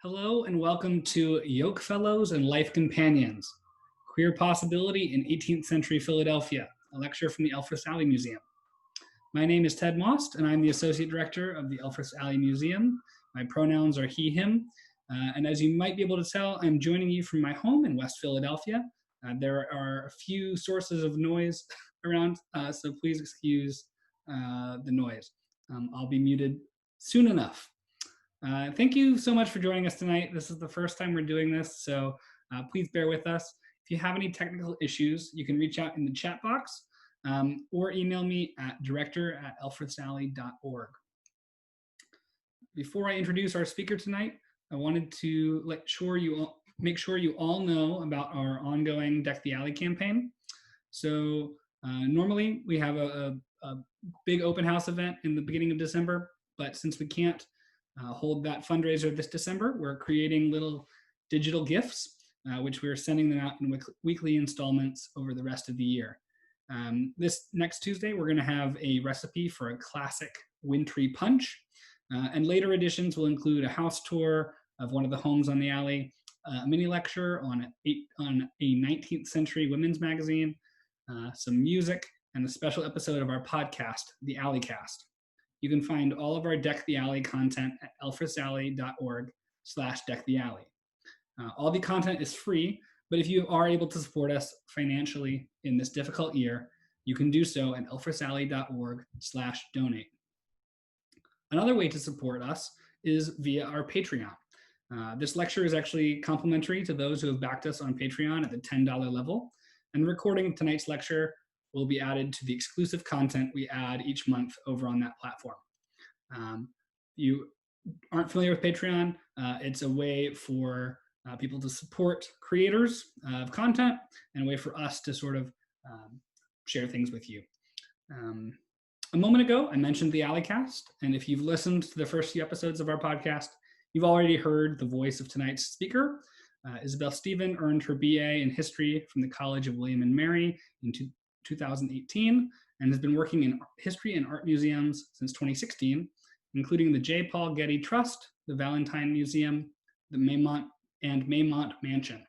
Hello and welcome to Yoke-Fellows and Life Companions, Queer Possibility in 18th Century Philadelphia, a lecture from the Elfreth Alley Museum. My name is Ted Most, and I'm the Associate Director of the Elfreth Alley Museum. My pronouns are he, him, and as you might be able to tell, I'm joining you from my home in West Philadelphia. There are a few sources of noise around, so please excuse the noise. I'll be muted soon enough. Thank you so much for joining us tonight. This is the first time we're doing this, so please bear with us. If you have any technical issues, you can reach out in the chat box or email me at director@elfrethsalley.org. Before I introduce our speaker tonight, I wanted to make sure you all know about our ongoing Deck the Alley campaign. So normally we have a big open house event in the beginning of December, but since we can't hold that fundraiser this December, we're creating little digital gifts, which we're sending them out in weekly installments over the rest of the year. This next Tuesday, we're going to have a recipe for a classic wintry punch, and later editions will include a house tour of one of the homes on the alley, a mini lecture on a 19th century women's magazine, some music, and a special episode of our podcast, The Alleycast. You can find all of our Deck the Alley content at elfrethsalley.org/deckthealley. All the content is free, but if you are able to support us financially in this difficult year, you can do so at elfrethsalley.org/donate. Another way to support us is via our Patreon. This lecture is actually complimentary to those who have backed us on Patreon at the $10 level, and the recording of tonight's lecture will be added to the exclusive content we add each month over on that platform. You aren't familiar with Patreon, it's a way for people to support creators of content and a way for us to sort of share things with you. A moment ago, I mentioned the Alleycast, and if you've listened to the first few episodes of our podcast, you've already heard the voice of tonight's speaker. Isabel Steven earned her BA in history from the College of William and Mary in 2018 and has been working in history and art museums since 2016, including the J. Paul Getty Trust, the Valentine Museum, the Maymont Mansion.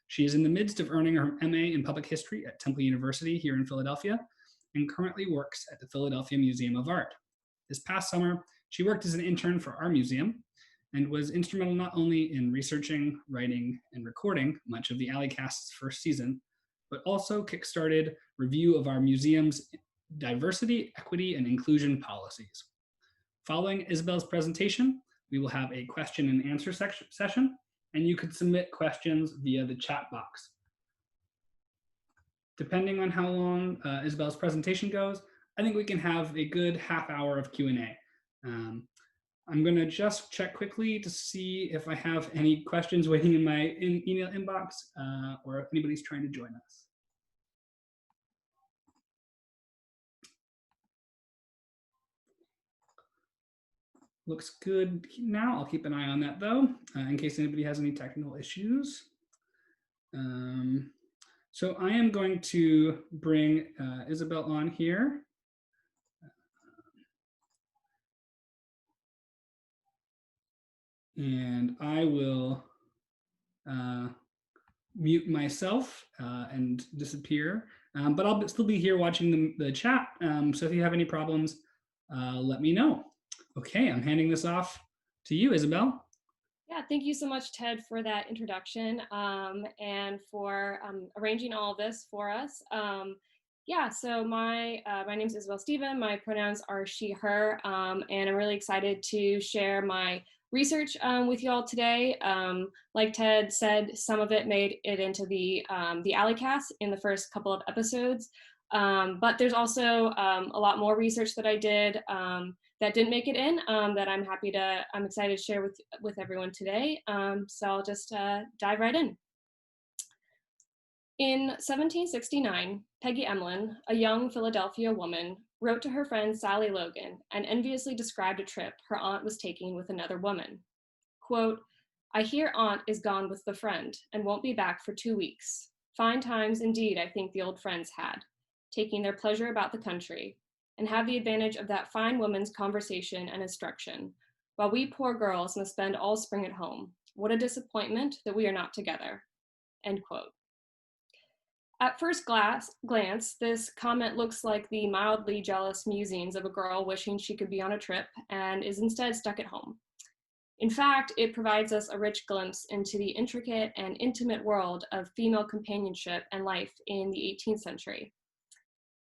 She is in the midst of earning her MA in public history at Temple University here in Philadelphia and currently works at the Philadelphia Museum of Art. This past summer, she worked as an intern for our museum and was instrumental not only in researching, writing, and recording much of the Alleycast's first season, but also kickstarted review of our museum's diversity, equity, and inclusion policies. Following Isabel's presentation, we will have a question and answer session, and you can submit questions via the chat box. Depending on how long Isabel's presentation goes, I think we can have a good half hour of Q&A. I'm going to just check quickly to see if I have any questions waiting in my email inbox or if anybody's trying to join us. Looks good now. I'll keep an eye on that though, in case anybody has any technical issues. So I am going to bring Isabel on here. And I will mute myself and disappear, but I'll still be here watching the chat. So if you have any problems, let me know. Okay, I'm handing this off to you, Isabel. Yeah, thank you so much, Ted, for that introduction and for arranging all of this for us. Yeah, so my name is Isabel Steven. My pronouns are she, her, and I'm really excited to share my research with you all today. Like Ted said, some of it made it into the Alleycast in the first couple of episodes, but there's also a lot more research that I did that didn't make it in that I'm excited to share with everyone today. So I'll just dive right in. In 1769, Peggy Emlyn, a young Philadelphia woman, wrote to her friend Sally Logan and enviously described a trip her aunt was taking with another woman. Quote, "I hear aunt is gone with the friend and won't be back for 2 weeks. Fine times indeed I think the old friends had, taking their pleasure about the country, and have the advantage of that fine woman's conversation and instruction, while we poor girls must spend all spring at home, What a disappointment that we are not together." End quote. At first glance, this comment looks like the mildly jealous musings of a girl wishing she could be on a trip and is instead stuck at home. In fact, it provides us a rich glimpse into the intricate and intimate world of female companionship and life in the 18th century.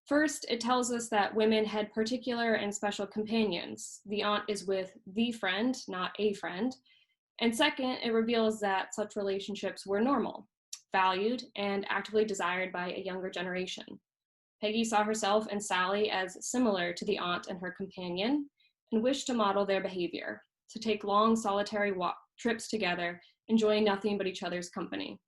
First, it tells us that women had particular and special companions. The aunt is with the friend, not a friend. And second, it reveals that such relationships were normal, valued, and actively desired by a younger generation. Peggy saw herself and Sally as similar to the aunt and her companion and wished to model their behavior, to take long solitary trips together, enjoying nothing but each other's company.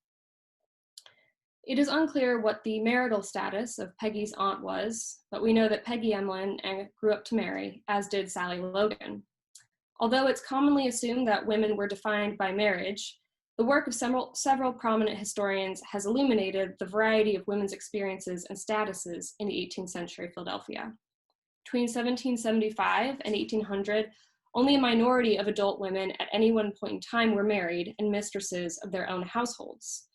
It is unclear what the marital status of Peggy's aunt was, but we know that Peggy Emlyn grew up to marry, as did Sally Logan. Although it's commonly assumed that women were defined by marriage, the work of several prominent historians has illuminated the variety of women's experiences and statuses in the 18th century Philadelphia. Between 1775 and 1800, only a minority of adult women at any one point in time were married and mistresses of their own households.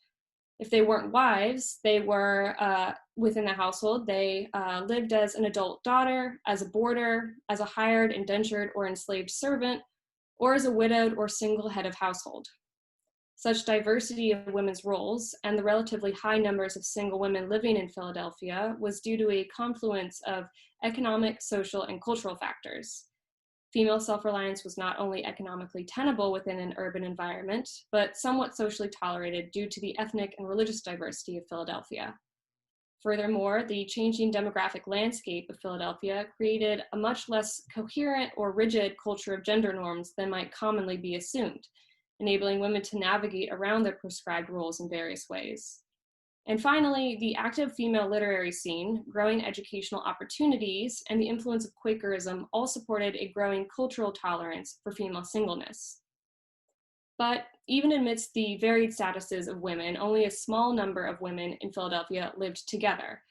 If they weren't wives, they were within the household. They lived as an adult daughter, as a boarder, as a hired, indentured, or enslaved servant, or as a widowed or single head of household. Such diversity of women's roles and the relatively high numbers of single women living in Philadelphia was due to a confluence of economic, social, and cultural factors. Female self-reliance was not only economically tenable within an urban environment, but somewhat socially tolerated due to the ethnic and religious diversity of Philadelphia. Furthermore, the changing demographic landscape of Philadelphia created a much less coherent or rigid culture of gender norms than might commonly be assumed, enabling women to navigate around their prescribed roles in various ways. And finally, the active female literary scene, growing educational opportunities, and the influence of Quakerism all supported a growing cultural tolerance for female singleness. But even amidst the varied statuses of women, only a small number of women in Philadelphia lived together.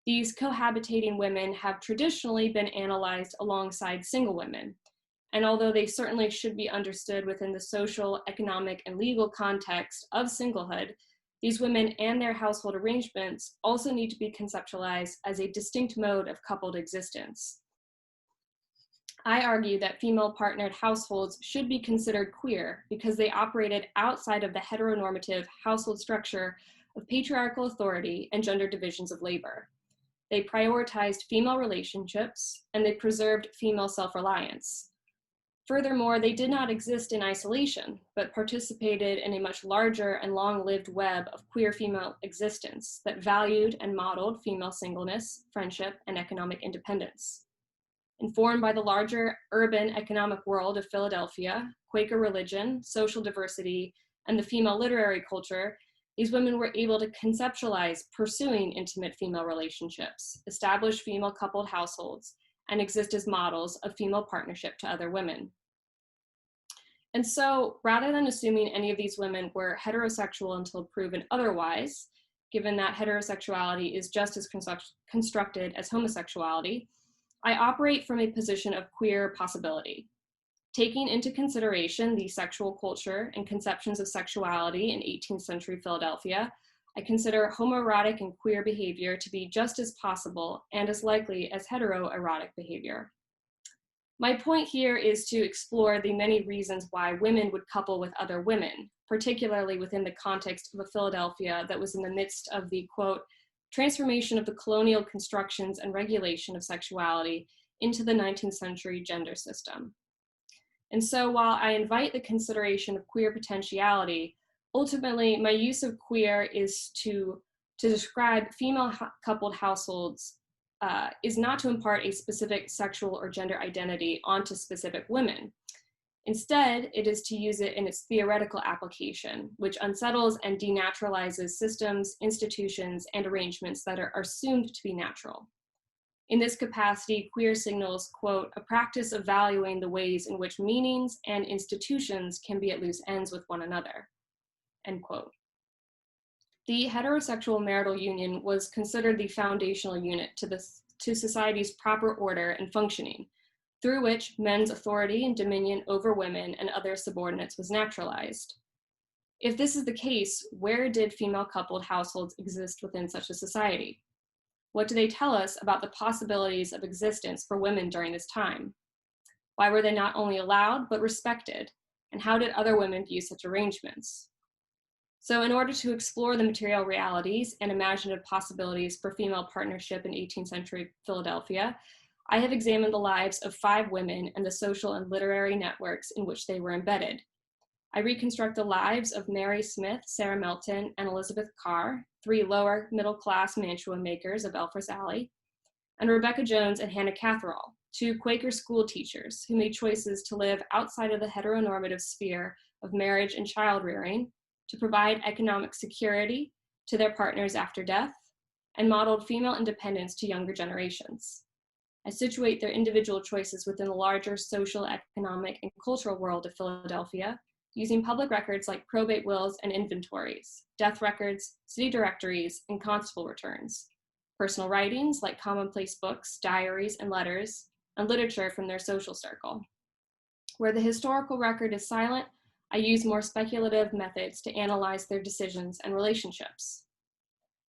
These cohabitating women have traditionally been analyzed alongside single women. And although they certainly should be understood within the social, economic, and legal context of singlehood, these women and their household arrangements also need to be conceptualized as a distinct mode of coupled existence. I argue that female partnered households should be considered queer because they operated outside of the heteronormative household structure of patriarchal authority and gender divisions of labor. They prioritized female relationships and they preserved female self-reliance. Furthermore, they did not exist in isolation, but participated in a much larger and long-lived web of queer female existence that valued and modeled female singleness, friendship, and economic independence. Informed by the larger urban economic world of Philadelphia, Quaker religion, social diversity, and the female literary culture, these women were able to conceptualize pursuing intimate female relationships, establish female coupled households, and exist as models of female partnership to other women. And so, rather than assuming any of these women were heterosexual until proven otherwise, given that heterosexuality is just as constructed as homosexuality, I operate from a position of queer possibility. Taking into consideration the sexual culture and conceptions of sexuality in 18th century Philadelphia, I consider homoerotic and queer behavior to be just as possible and as likely as heteroerotic behavior. My point here is to explore the many reasons why women would couple with other women, particularly within the context of a Philadelphia that was in the midst of the, quote, transformation of the colonial constructions and regulation of sexuality into the 19th century gender system. And so while I invite the consideration of queer potentiality, ultimately, my use of queer is to describe female coupled households is not to impart a specific sexual or gender identity onto specific women. Instead, it is to use it in its theoretical application, which unsettles and denaturalizes systems, institutions, and arrangements that are assumed to be natural. In this capacity, queer signals, quote, a practice of valuing the ways in which meanings and institutions can be at loose ends with one another, end quote. The heterosexual marital union was considered the foundational unit to society's proper order and functioning, through which men's authority and dominion over women and other subordinates was naturalized. If this is the case, where did female coupled households exist within such a society? What do they tell us about the possibilities of existence for women during this time? Why were they not only allowed, but respected? And how did other women view such arrangements? So in order to explore the material realities and imaginative possibilities for female partnership in 18th century Philadelphia, I have examined the lives of 5 women and the social and literary networks in which they were embedded. I reconstruct the lives of Mary Smith, Sarah Melton, and Elizabeth Carr, 3 lower middle-class mantua makers of Elfreth's Alley, and Rebecca Jones and Hannah Catherall, 2 Quaker school teachers who made choices to live outside of the heteronormative sphere of marriage and child-rearing to provide economic security to their partners after death, and modeled female independence to younger generations. I situate their individual choices within the larger social, economic, and cultural world of Philadelphia, using public records like probate wills and inventories, death records, city directories, and constable returns, personal writings like commonplace books, diaries, and letters, and literature from their social circle. Where the historical record is silent, I use more speculative methods to analyze their decisions and relationships.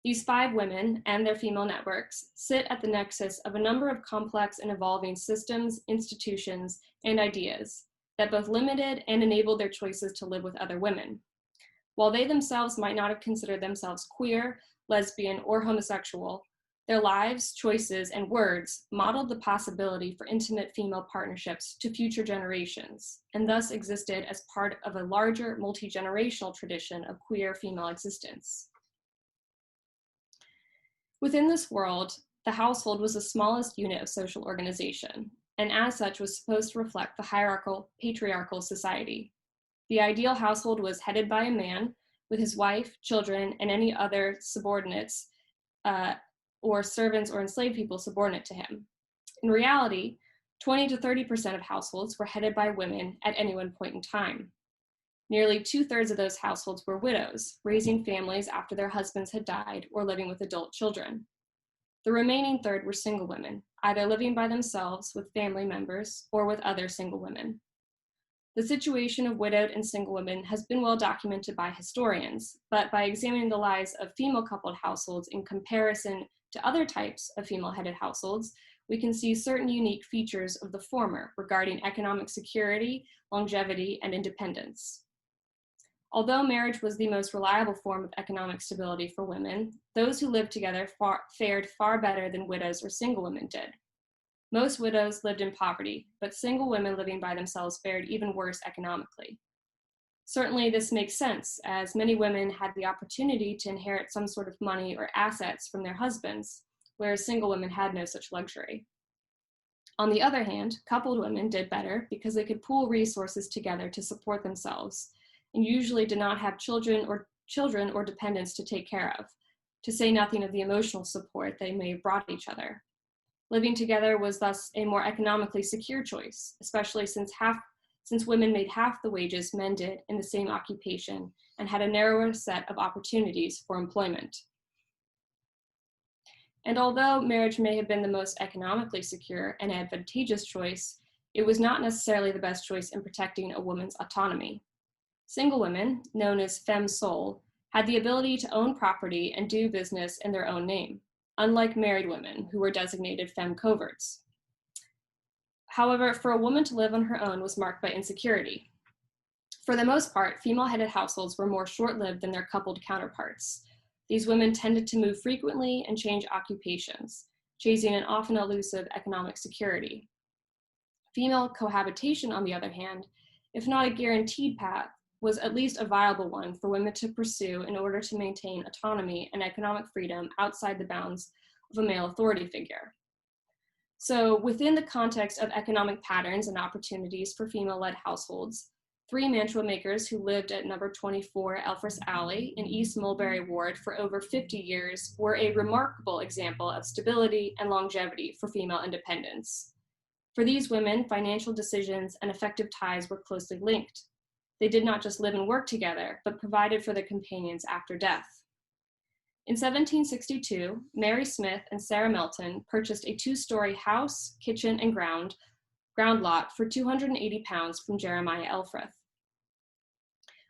These 5 women and their female networks sit at the nexus of a number of complex and evolving systems, institutions, and ideas that both limited and enabled their choices to live with other women. While they themselves might not have considered themselves queer, lesbian, or homosexual, their lives, choices, and words modeled the possibility for intimate female partnerships to future generations, and thus existed as part of a larger multi-generational tradition of queer female existence. Within this world, the household was the smallest unit of social organization, and as such was supposed to reflect the hierarchical, patriarchal society. The ideal household was headed by a man with his wife, children, and any other subordinates or servants or enslaved people subordinate to him. In reality, 20 to 30% of households were headed by women at any one point in time. Nearly 2/3 of those households were widows, raising families after their husbands had died or living with adult children. The remaining third were single women, either living by themselves with family members or with other single women. The situation of widowed and single women has been well documented by historians, but by examining the lives of female coupled households in comparison to other types of female-headed households, we can see certain unique features of the former regarding economic security, longevity, and independence. Although marriage was the most reliable form of economic stability for women, those who lived together fared far better than widows or single women did. Most widows lived in poverty, but single women living by themselves fared even worse economically. Certainly this makes sense, as many women had the opportunity to inherit some sort of money or assets from their husbands, whereas single women had no such luxury. On the other hand, coupled women did better because they could pool resources together to support themselves, and usually did not have children or dependents to take care of, to say nothing of the emotional support they may have brought each other. Living together was thus a more economically secure choice, especially since women made half the wages men did in the same occupation and had a narrower set of opportunities for employment. And although marriage may have been the most economically secure and advantageous choice, it was not necessarily the best choice in protecting a woman's autonomy. Single women, known as femme sole, had the ability to own property and do business in their own name, unlike married women who were designated femme coverts. However, for a woman to live on her own was marked by insecurity. For the most part, female-headed households were more short-lived than their coupled counterparts. These women tended to move frequently and change occupations, chasing an often elusive economic security. Female cohabitation, on the other hand, if not a guaranteed path, was at least a viable one for women to pursue in order to maintain autonomy and economic freedom outside the bounds of a male authority figure. So within the context of economic patterns and opportunities for female-led households, 3 mantua makers who lived at number 24 Elfreth's Alley in East Mulberry Ward for over 50 years were a remarkable example of stability and longevity for female independence. For these women, financial decisions and effective ties were closely linked. They did not just live and work together, but provided for their companions after death. In 1762, Mary Smith and Sarah Melton purchased a 2-story house, kitchen, and ground lot for £280 from Jeremiah Elfreth.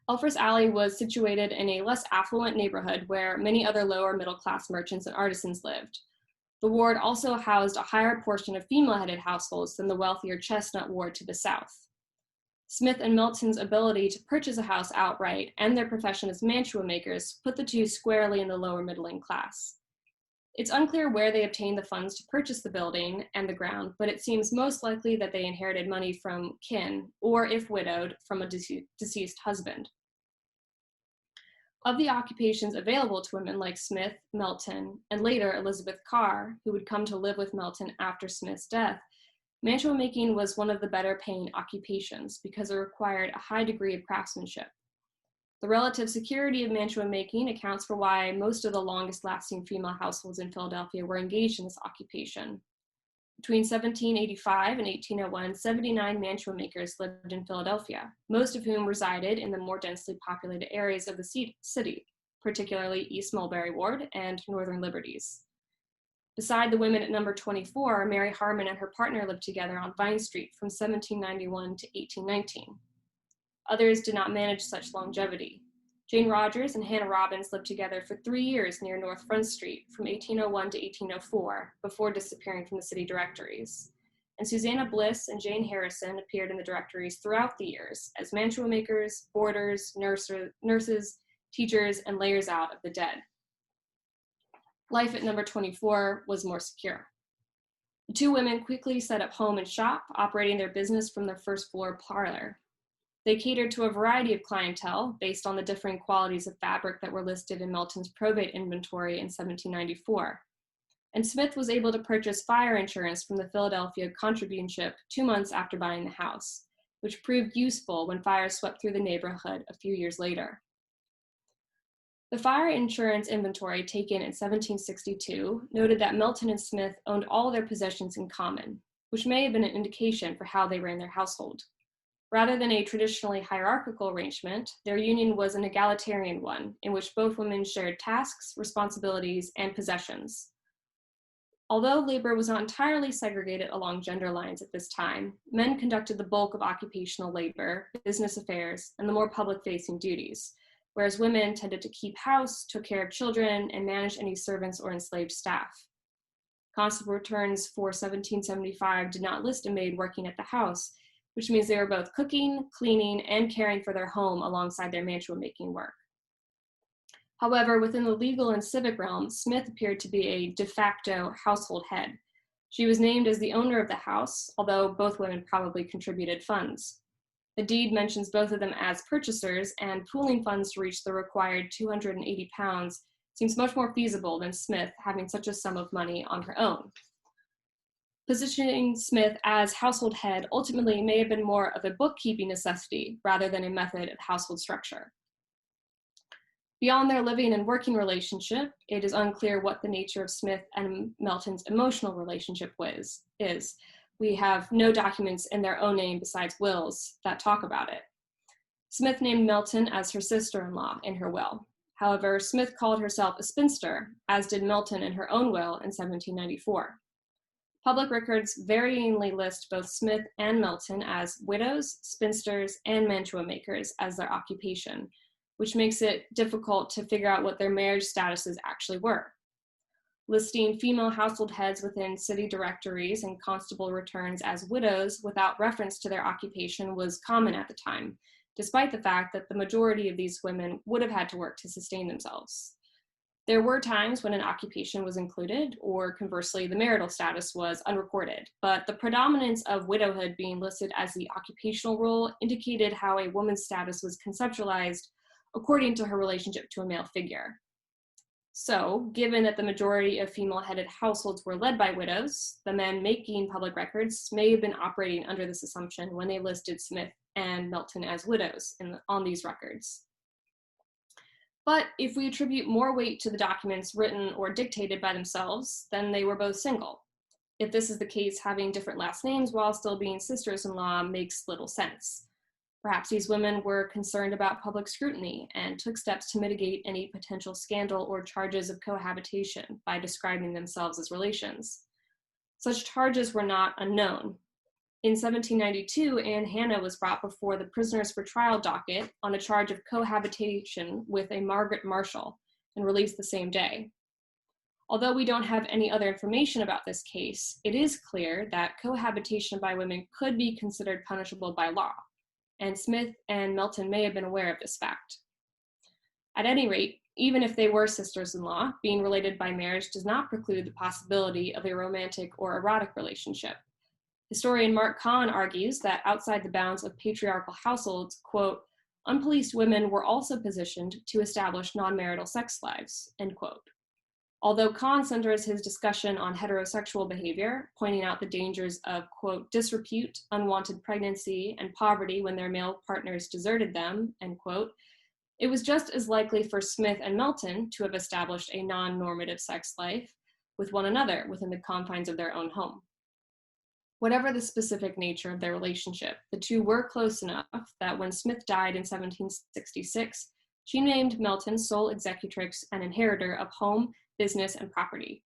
Elfreth's Alley was situated in a less affluent neighborhood where many other lower middle-class merchants and artisans lived. The ward also housed a higher portion of female-headed households than the wealthier Chestnut ward to the south. Smith and Milton's ability to purchase a house outright and their profession as mantua makers put the two squarely in the lower middling class. It's unclear where they obtained the funds to purchase the building and the ground, but it seems most likely that they inherited money from kin, or if widowed, from a deceased husband. Of the occupations available to women like Smith, Milton, and later Elizabeth Carr, who would come to live with Milton after Smith's death, mantua making was one of the better paying occupations because it required a high degree of craftsmanship. The relative security of mantua making accounts for why most of the longest lasting female households in Philadelphia were engaged in this occupation. Between 1785 and 1801, 79 mantua makers lived in Philadelphia, most of whom resided in the more densely populated areas of the city, particularly East Mulberry Ward and Northern Liberties. Beside the women at number 24, Mary Harmon and her partner lived together on Vine Street from 1791 to 1819. Others did not manage such longevity. Jane Rogers and Hannah Robbins lived together for 3 years near North Front Street from 1801 to 1804 before disappearing from the city directories. And Susanna Bliss and Jane Harrison appeared in the directories throughout the years as mantua makers, boarders, nurses, teachers, and layers out of the dead. Life at number 24 was more secure. The two women quickly set up home and shop, operating their business from their first floor parlor. They catered to a variety of clientele based on the differing qualities of fabric that were listed in Milton's probate inventory in 1794. And Smith was able to purchase fire insurance from the Philadelphia Contributionship 2 months after buying the house, which proved useful when fires swept through the neighborhood a few years later. The fire insurance inventory taken in 1762 noted that Milton and Smith owned all their possessions in common, which may have been an indication for how they ran their household. Rather than a traditionally hierarchical arrangement, their union was an egalitarian one, in which both women shared tasks, responsibilities, and possessions. Although labor was not entirely segregated along gender lines at this time, men conducted the bulk of occupational labor, business affairs, and the more public-facing duties, whereas women tended to keep house, took care of children, and managed any servants or enslaved staff. Constable returns for 1775 did not list a maid working at the house, which means they were both cooking, cleaning, and caring for their home alongside their mantua making work. However, within the legal and civic realm, Smith appeared to be a de facto household head. She was named as the owner of the house, although both women probably contributed funds. The deed mentions both of them as purchasers, and pooling funds to reach the required 280 pounds seems much more feasible than Smith having such a sum of money on her own. Positioning Smith as household head ultimately may have been more of a bookkeeping necessity rather than a method of household structure. Beyond their living and working relationship, it is unclear what the nature of Smith and Milton's emotional relationship is. We have no documents in their own name besides wills that talk about it. Smith named Milton as her sister-in-law in her will. However, Smith called herself a spinster, as did Milton in her own will in 1794. Public records varyingly list both Smith and Milton as widows, spinsters, and mantua makers as their occupation, which makes it difficult to figure out what their marriage statuses actually were. Listing female household heads within city directories and constable returns as widows without reference to their occupation was common at the time, despite the fact that the majority of these women would have had to work to sustain themselves. There were times when an occupation was included, or conversely, the marital status was unrecorded, but the predominance of widowhood being listed as the occupational role indicated how a woman's status was conceptualized according to her relationship to a male figure. So, given that the majority of female-headed households were led by widows, the men making public records may have been operating under this assumption when they listed Smith and Milton as widows on these records. But if we attribute more weight to the documents written or dictated by themselves, then they were both single. If this is the case, having different last names while still being sisters-in-law makes little sense. Perhaps these women were concerned about public scrutiny and took steps to mitigate any potential scandal or charges of cohabitation by describing themselves as relations. Such charges were not unknown. In 1792, Anne Hannah was brought before the prisoners for trial docket on a charge of cohabitation with a Margaret Marshall and released the same day. Although we don't have any other information about this case, it is clear that cohabitation by women could be considered punishable by law, and Smith and Melton may have been aware of this fact. At any rate, even if they were sisters-in-law, being related by marriage does not preclude the possibility of a romantic or erotic relationship. Historian Mark Kahn argues that outside the bounds of patriarchal households, quote, unpoliced women were also positioned to establish non-marital sex lives, end quote. Although Kahn centers his discussion on heterosexual behavior, pointing out the dangers of, quote, disrepute, unwanted pregnancy, and poverty when their male partners deserted them, end quote, it was just as likely for Smith and Melton to have established a non-normative sex life with one another within the confines of their own home. Whatever the specific nature of their relationship, the two were close enough that when Smith died in 1766, she named Melton sole executrix and inheritor of home, business, and property.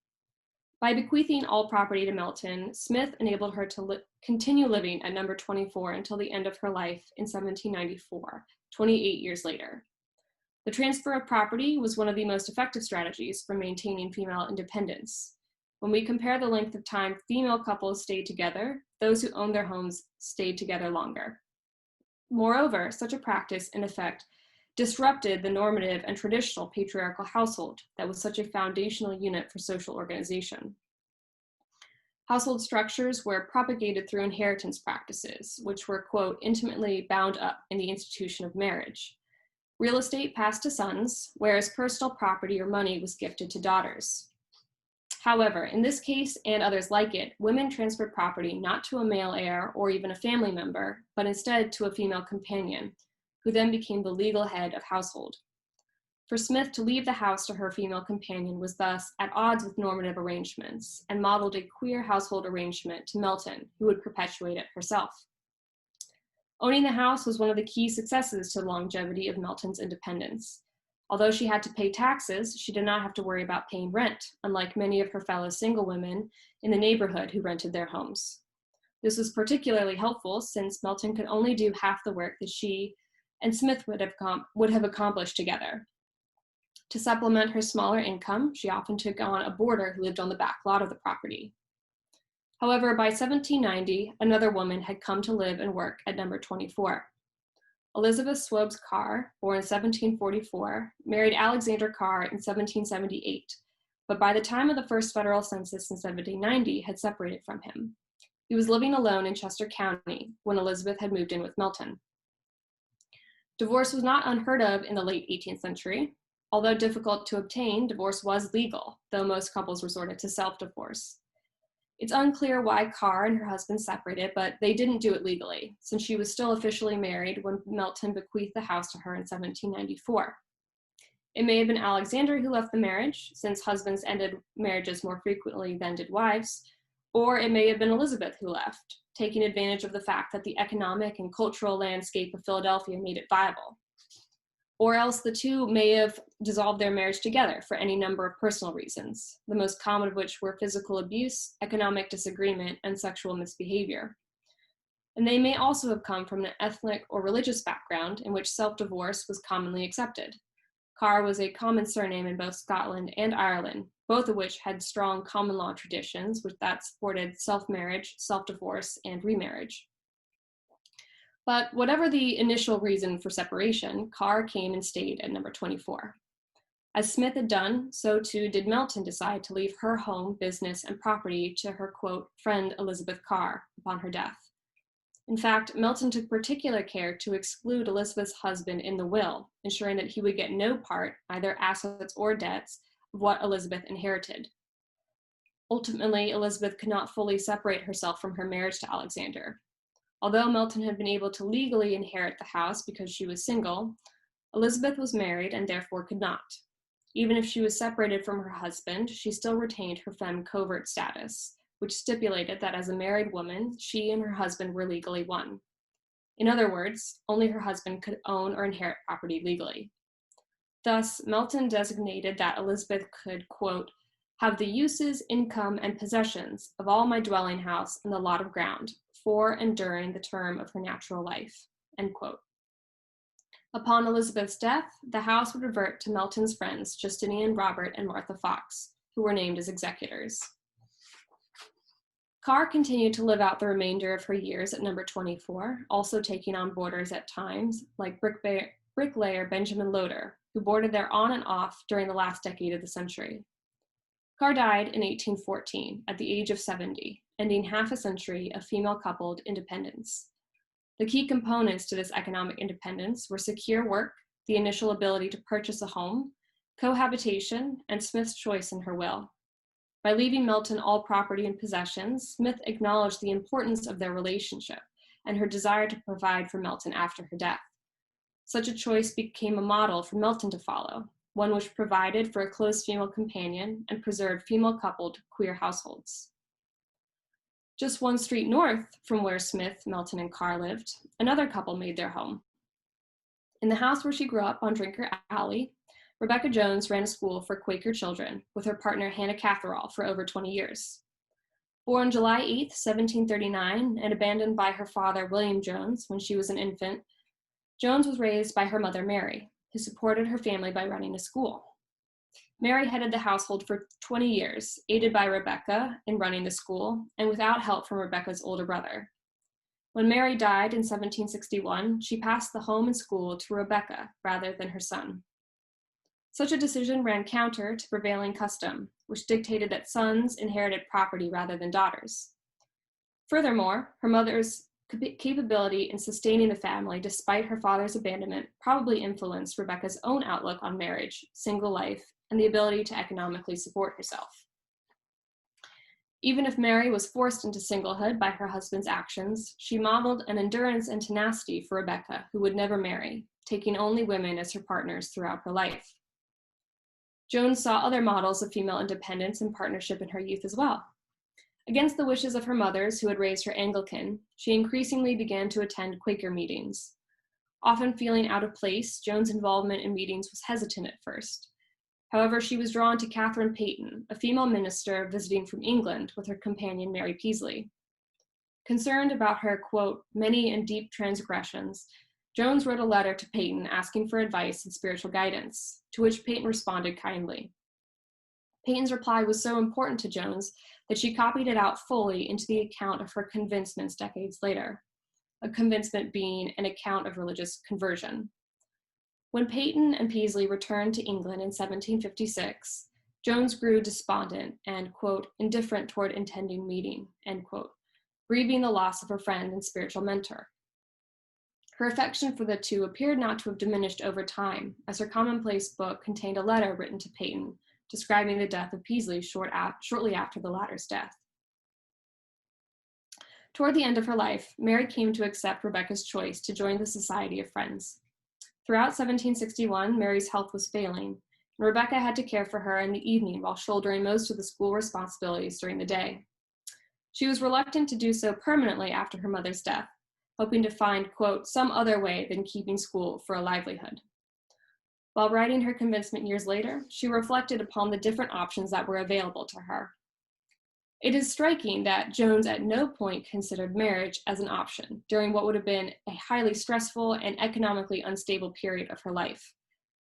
By bequeathing all property to Melton, Smith enabled her to continue living at number 24 until the end of her life in 1794, 28 years later. The transfer of property was one of the most effective strategies for maintaining female independence. When we compare the length of time female couples stayed together, those who owned their homes stayed together longer. Moreover, such a practice, in effect, disrupted the normative and traditional patriarchal household that was such a foundational unit for social organization. Household structures were propagated through inheritance practices, which were, quote, intimately bound up in the institution of marriage. Real estate passed to sons, whereas personal property or money was gifted to daughters. However, in this case and others like it, women transferred property not to a male heir or even a family member, but instead to a female companion, who then became the legal head of household. For Smith to leave the house to her female companion was thus at odds with normative arrangements and modeled a queer household arrangement to Melton, who would perpetuate it herself. Owning the house was one of the key successes to the longevity of Melton's independence. Although she had to pay taxes, she did not have to worry about paying rent, unlike many of her fellow single women in the neighborhood who rented their homes. This was particularly helpful since Melton could only do half the work that she and Smith would have accomplished together. To supplement her smaller income, she often took on a boarder who lived on the back lot of the property. However, by 1790, another woman had come to live and work at number 24. Elizabeth Swobes Carr, born in 1744, married Alexander Carr in 1778, but by the time of the first federal census in 1790 had separated from him. He was living alone in Chester County when Elizabeth had moved in with Melton. Divorce was not unheard of in the late 18th century. Although difficult to obtain, divorce was legal, though most couples resorted to self-divorce. It's unclear why Carr and her husband separated, but they didn't do it legally, since she was still officially married when Melton bequeathed the house to her in 1794. It may have been Alexander who left the marriage, since husbands ended marriages more frequently than did wives, or it may have been Elizabeth who left, taking advantage of the fact that the economic and cultural landscape of Philadelphia made it viable. Or else the two may have dissolved their marriage together for any number of personal reasons, the most common of which were physical abuse, economic disagreement, and sexual misbehavior. And they may also have come from an ethnic or religious background in which self-divorce was commonly accepted. Carr was a common surname in both Scotland and Ireland, both of which had strong common law traditions that supported self-marriage, self-divorce, and remarriage. But whatever the initial reason for separation, Carr came and stayed at number 24. As Smith had done, so too did Melton decide to leave her home, business, and property to her, quote, friend Elizabeth Carr upon her death. In fact, Melton took particular care to exclude Elizabeth's husband in the will, ensuring that he would get no part, either assets or debts, of what Elizabeth inherited. Ultimately, Elizabeth could not fully separate herself from her marriage to Alexander. Although Melton had been able to legally inherit the house because she was single, Elizabeth was married and therefore could not. Even if she was separated from her husband, she still retained her femme covert status, which stipulated that as a married woman, she and her husband were legally one. In other words, only her husband could own or inherit property legally. Thus, Melton designated that Elizabeth could, quote, have the uses, income, and possessions of all my dwelling house and the lot of ground, before and during the term of her natural life, end quote. Upon Elizabeth's death, the house would revert to Melton's friends, Justinian, Robert, and Martha Fox, who were named as executors. Carr continued to live out the remainder of her years at number 24, also taking on boarders at times, like bricklayer Benjamin Loader, who boarded there on and off during the last decade of the century. Carr died in 1814 at the age of 70, ending half a century of female-coupled independence. The key components to this economic independence were secure work, the initial ability to purchase a home, cohabitation, and Smith's choice in her will. By leaving Melton all property and possessions, Smith acknowledged the importance of their relationship and her desire to provide for Melton after her death. Such a choice became a model for Melton to follow, one which provided for a close female companion and preserved female-coupled queer households. Just one street north from where Smith, Melton, and Carr lived, another couple made their home. In the house where she grew up on Drinker Alley, Rebecca Jones ran a school for Quaker children with her partner Hannah Catherall for over 20 years. Born July 8, 1739, and abandoned by her father William Jones when she was an infant, Jones was raised by her mother Mary, who supported her family by running a school. Mary headed the household for 20 years, aided by Rebecca in running the school, and without help from Rebecca's older brother. When Mary died in 1761, she passed the home and school to Rebecca rather than her son. Such a decision ran counter to prevailing custom, which dictated that sons inherited property rather than daughters. Furthermore, her mother's capability in sustaining the family despite her father's abandonment probably influenced Rebecca's own outlook on marriage, single life, and the ability to economically support herself. Even if Mary was forced into singlehood by her husband's actions, she modeled an endurance and tenacity for Rebecca, who would never marry, taking only women as her partners throughout her life. Jones saw other models of female independence and partnership in her youth as well. Against the wishes of her mothers, who had raised her Anglican, she increasingly began to attend Quaker meetings. Often feeling out of place, Jones' involvement in meetings was hesitant at first. However, she was drawn to Catherine Payton, a female minister visiting from England with her companion Mary Peasley. Concerned about her, quote, many and deep transgressions, Jones wrote a letter to Payton asking for advice and spiritual guidance, to which Payton responded kindly. Payton's reply was so important to Jones that she copied it out fully into the account of her convincements decades later, a convincement being an account of religious conversion. When Payton and Peasley returned to England in 1756, Jones grew despondent and, quote, indifferent toward intending meeting, end quote, grieving the loss of her friend and spiritual mentor. Her affection for the two appeared not to have diminished over time, as her commonplace book contained a letter written to Payton describing the death of Peasley shortly after the latter's death. Toward the end of her life, Mary came to accept Rebecca's choice to join the Society of Friends. Throughout 1761, Mary's health was failing, and Rebecca had to care for her in the evening while shouldering most of the school responsibilities during the day. She was reluctant to do so permanently after her mother's death, hoping to find, quote, some other way than keeping school for a livelihood. While writing her convincement years later, she reflected upon the different options that were available to her. It is striking that Jones at no point considered marriage as an option during what would have been a highly stressful and economically unstable period of her life.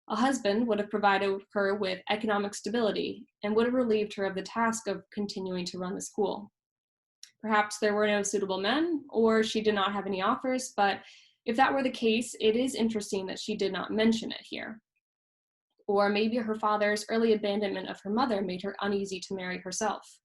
A husband would have provided her with economic stability and would have relieved her of the task of continuing to run the school. Perhaps there were no suitable men, or she did not have any offers, but if that were the case, it is interesting that she did not mention it here. Or maybe her father's early abandonment of her mother made her uneasy to marry herself.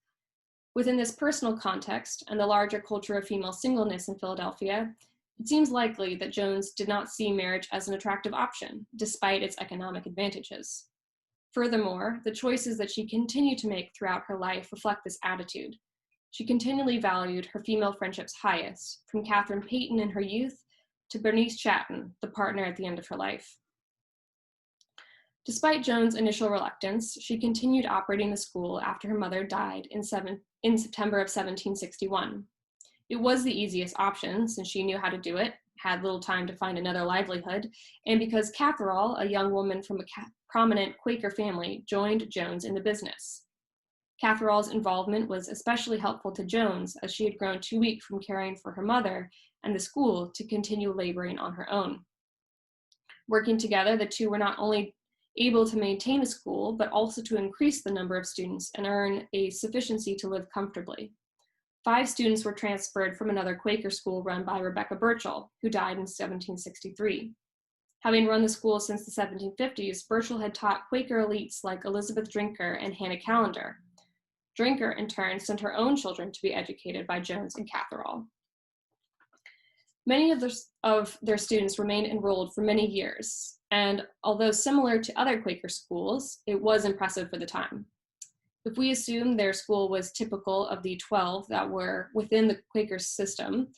Within this personal context and the larger culture of female singleness in Philadelphia, it seems likely that Jones did not see marriage as an attractive option, despite its economic advantages. Furthermore, the choices that she continued to make throughout her life reflect this attitude. She continually valued her female friendships highest, from Catherine Payton in her youth to Bernice Chapman, the partner at the end of her life. Despite Jones' initial reluctance, she continued operating the school after her mother died in September of 1761. It was the easiest option since she knew how to do it, had little time to find another livelihood, and because Catherall, a young woman from a prominent Quaker family, joined Jones in the business. Catherall's involvement was especially helpful to Jones, as she had grown too weak from caring for her mother and the school to continue laboring on her own. Working together, the two were not only able to maintain a school, but also to increase the number of students and earn a sufficiency to live comfortably. 5 students were transferred from another Quaker school run by Rebecca Burchell, who died in 1763. Having run the school since the 1750s, Burchell had taught Quaker elites like Elizabeth Drinker and Hannah Callender. Drinker, in turn, sent her own children to be educated by Jones and Catherall. Many of their students remained enrolled for many years, and although similar to other Quaker schools, it was impressive for the time. If we assume their school was typical of the 12 that were within the Quaker system,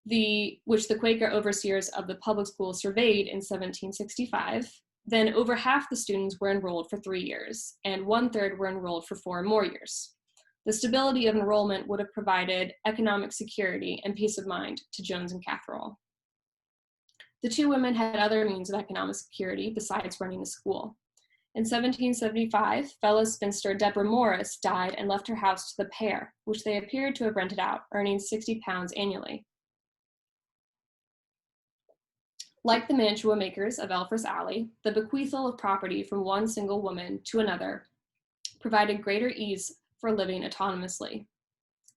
which the Quaker overseers of the public school surveyed in 1765, then over half the students were enrolled for 3 years, and 1/3 were enrolled for 4 more years. The stability of enrollment would have provided economic security and peace of mind to Jones and Catherall. The two women had other means of economic security besides running the school. In 1775, fellow spinster Deborah Morris died and left her house to the pair, which they appeared to have rented out, earning £60 annually. Like the mantua makers of Elfreth's Alley, the bequeathal of property from one single woman to another provided greater ease for living autonomously.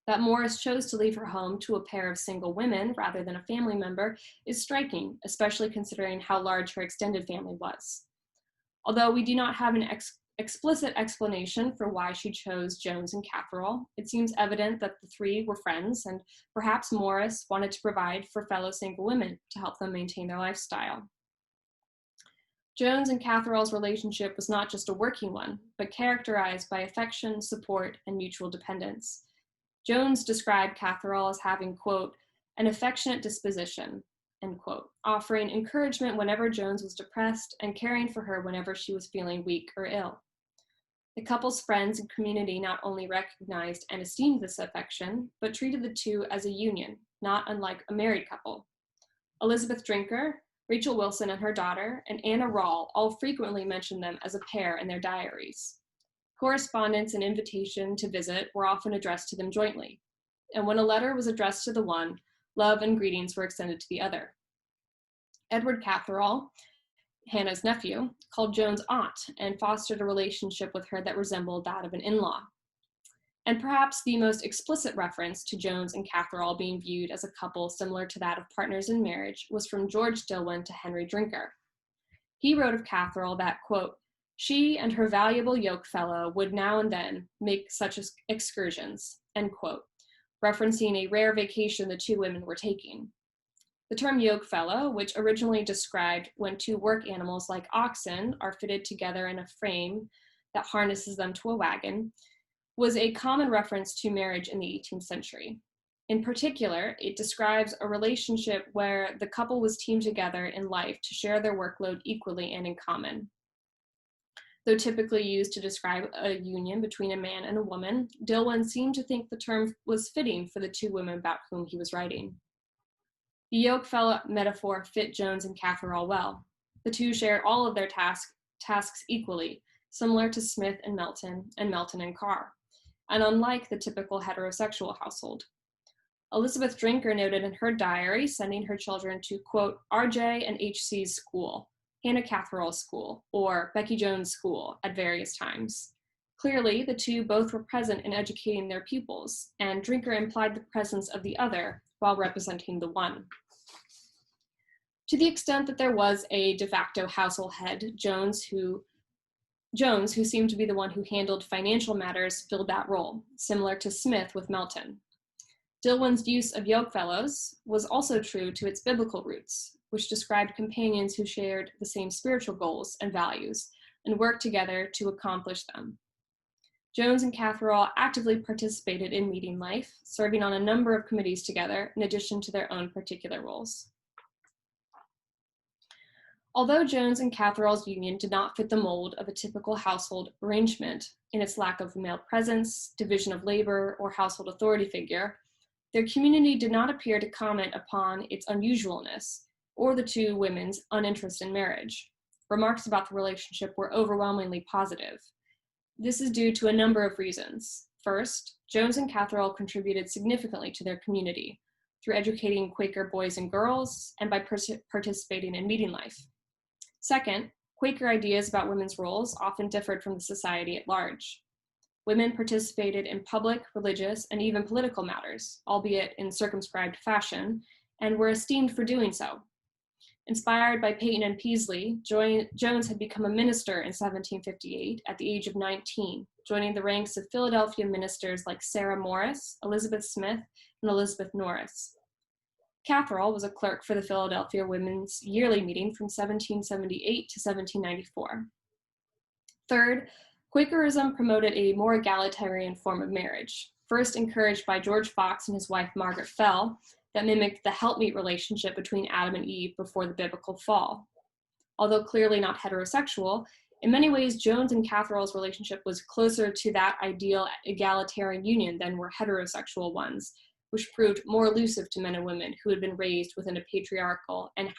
That Morris chose to leave her home to a pair of single women rather than a family member is striking, especially considering how large her extended family was. Although we do not have an explicit explanation for why she chose Jones and Catherall, it seems evident that the three were friends, and perhaps Morris wanted to provide for fellow single women to help them maintain their lifestyle. Jones and Catherall's relationship was not just a working one, but characterized by affection, support, and mutual dependence. Jones described Catherall as having, quote, an affectionate disposition, end quote, offering encouragement whenever Jones was depressed and caring for her whenever she was feeling weak or ill. The couple's friends and community not only recognized and esteemed this affection, but treated the two as a union, not unlike a married couple. Elizabeth Drinker, Rachel Wilson and her daughter, and Anna Rall all frequently mentioned them as a pair in their diaries. Correspondence and invitation to visit were often addressed to them jointly, and when a letter was addressed to the one, love and greetings were extended to the other. Edward Catherall, Hannah's nephew, called Jones aunt and fostered a relationship with her that resembled that of an in-law. And perhaps the most explicit reference to Jones and Catherall being viewed as a couple similar to that of partners in marriage was from George Dillwyn to Henry Drinker. He wrote of Catherall that, quote, she and her valuable yoke-fellow would now and then make such excursions, end quote, referencing a rare vacation the two women were taking. The term yoke-fellow, which originally described when two work animals like oxen are fitted together in a frame that harnesses them to a wagon, was a common reference to marriage in the 18th century. In particular, it describes a relationship where the couple was teamed together in life to share their workload equally and in common. Though typically used to describe a union between a man and a woman, Dillwyn seemed to think the term was fitting for the two women about whom he was writing. The yoke-fellow metaphor fit Jones and Catherall well. The two shared all of their tasks equally, similar to Smith and Melton and Carr, and unlike the typical heterosexual household. Elizabeth Drinker noted in her diary sending her children to, quote, RJ and HC's school, Hannah Catherall's school, or Becky Jones' school at various times. Clearly, the two both were present in educating their pupils, and Drinker implied the presence of the other while representing the one. To the extent that there was a de facto household head, Jones, who seemed to be the one who handled financial matters, filled that role, similar to Smith with Melton. Dillwyn's use of Yoke-Fellows was also true to its biblical roots, which described companions who shared the same spiritual goals and values and worked together to accomplish them. Jones and Catherall actively participated in meeting life, serving on a number of committees together in addition to their own particular roles. Although Jones and Catherall's union did not fit the mold of a typical household arrangement in its lack of male presence, division of labor, or household authority figure, their community did not appear to comment upon its unusualness or the two women's uninterest in marriage. Remarks about the relationship were overwhelmingly positive. This is due to a number of reasons. First, Jones and Catherall contributed significantly to their community through educating Quaker boys and girls and by participating in meeting life. Second, Quaker ideas about women's roles often differed from the society at large. Women participated in public, religious, and even political matters, albeit in circumscribed fashion, and were esteemed for doing so. Inspired by Payton and Peaslee, Jones had become a minister in 1758 at the age of 19, joining the ranks of Philadelphia ministers like Sarah Morris, Elizabeth Smith, and Elizabeth Norris. Catherall was a clerk for the Philadelphia Women's Yearly Meeting from 1778 to 1794. Third, Quakerism promoted a more egalitarian form of marriage, first encouraged by George Fox and his wife Margaret Fell, that mimicked the helpmeet relationship between Adam and Eve before the biblical fall. Although clearly not heterosexual, in many ways Jones and Catherall's relationship was closer to that ideal egalitarian union than were heterosexual ones, which proved more elusive to men and women who had been raised within a patriarchal and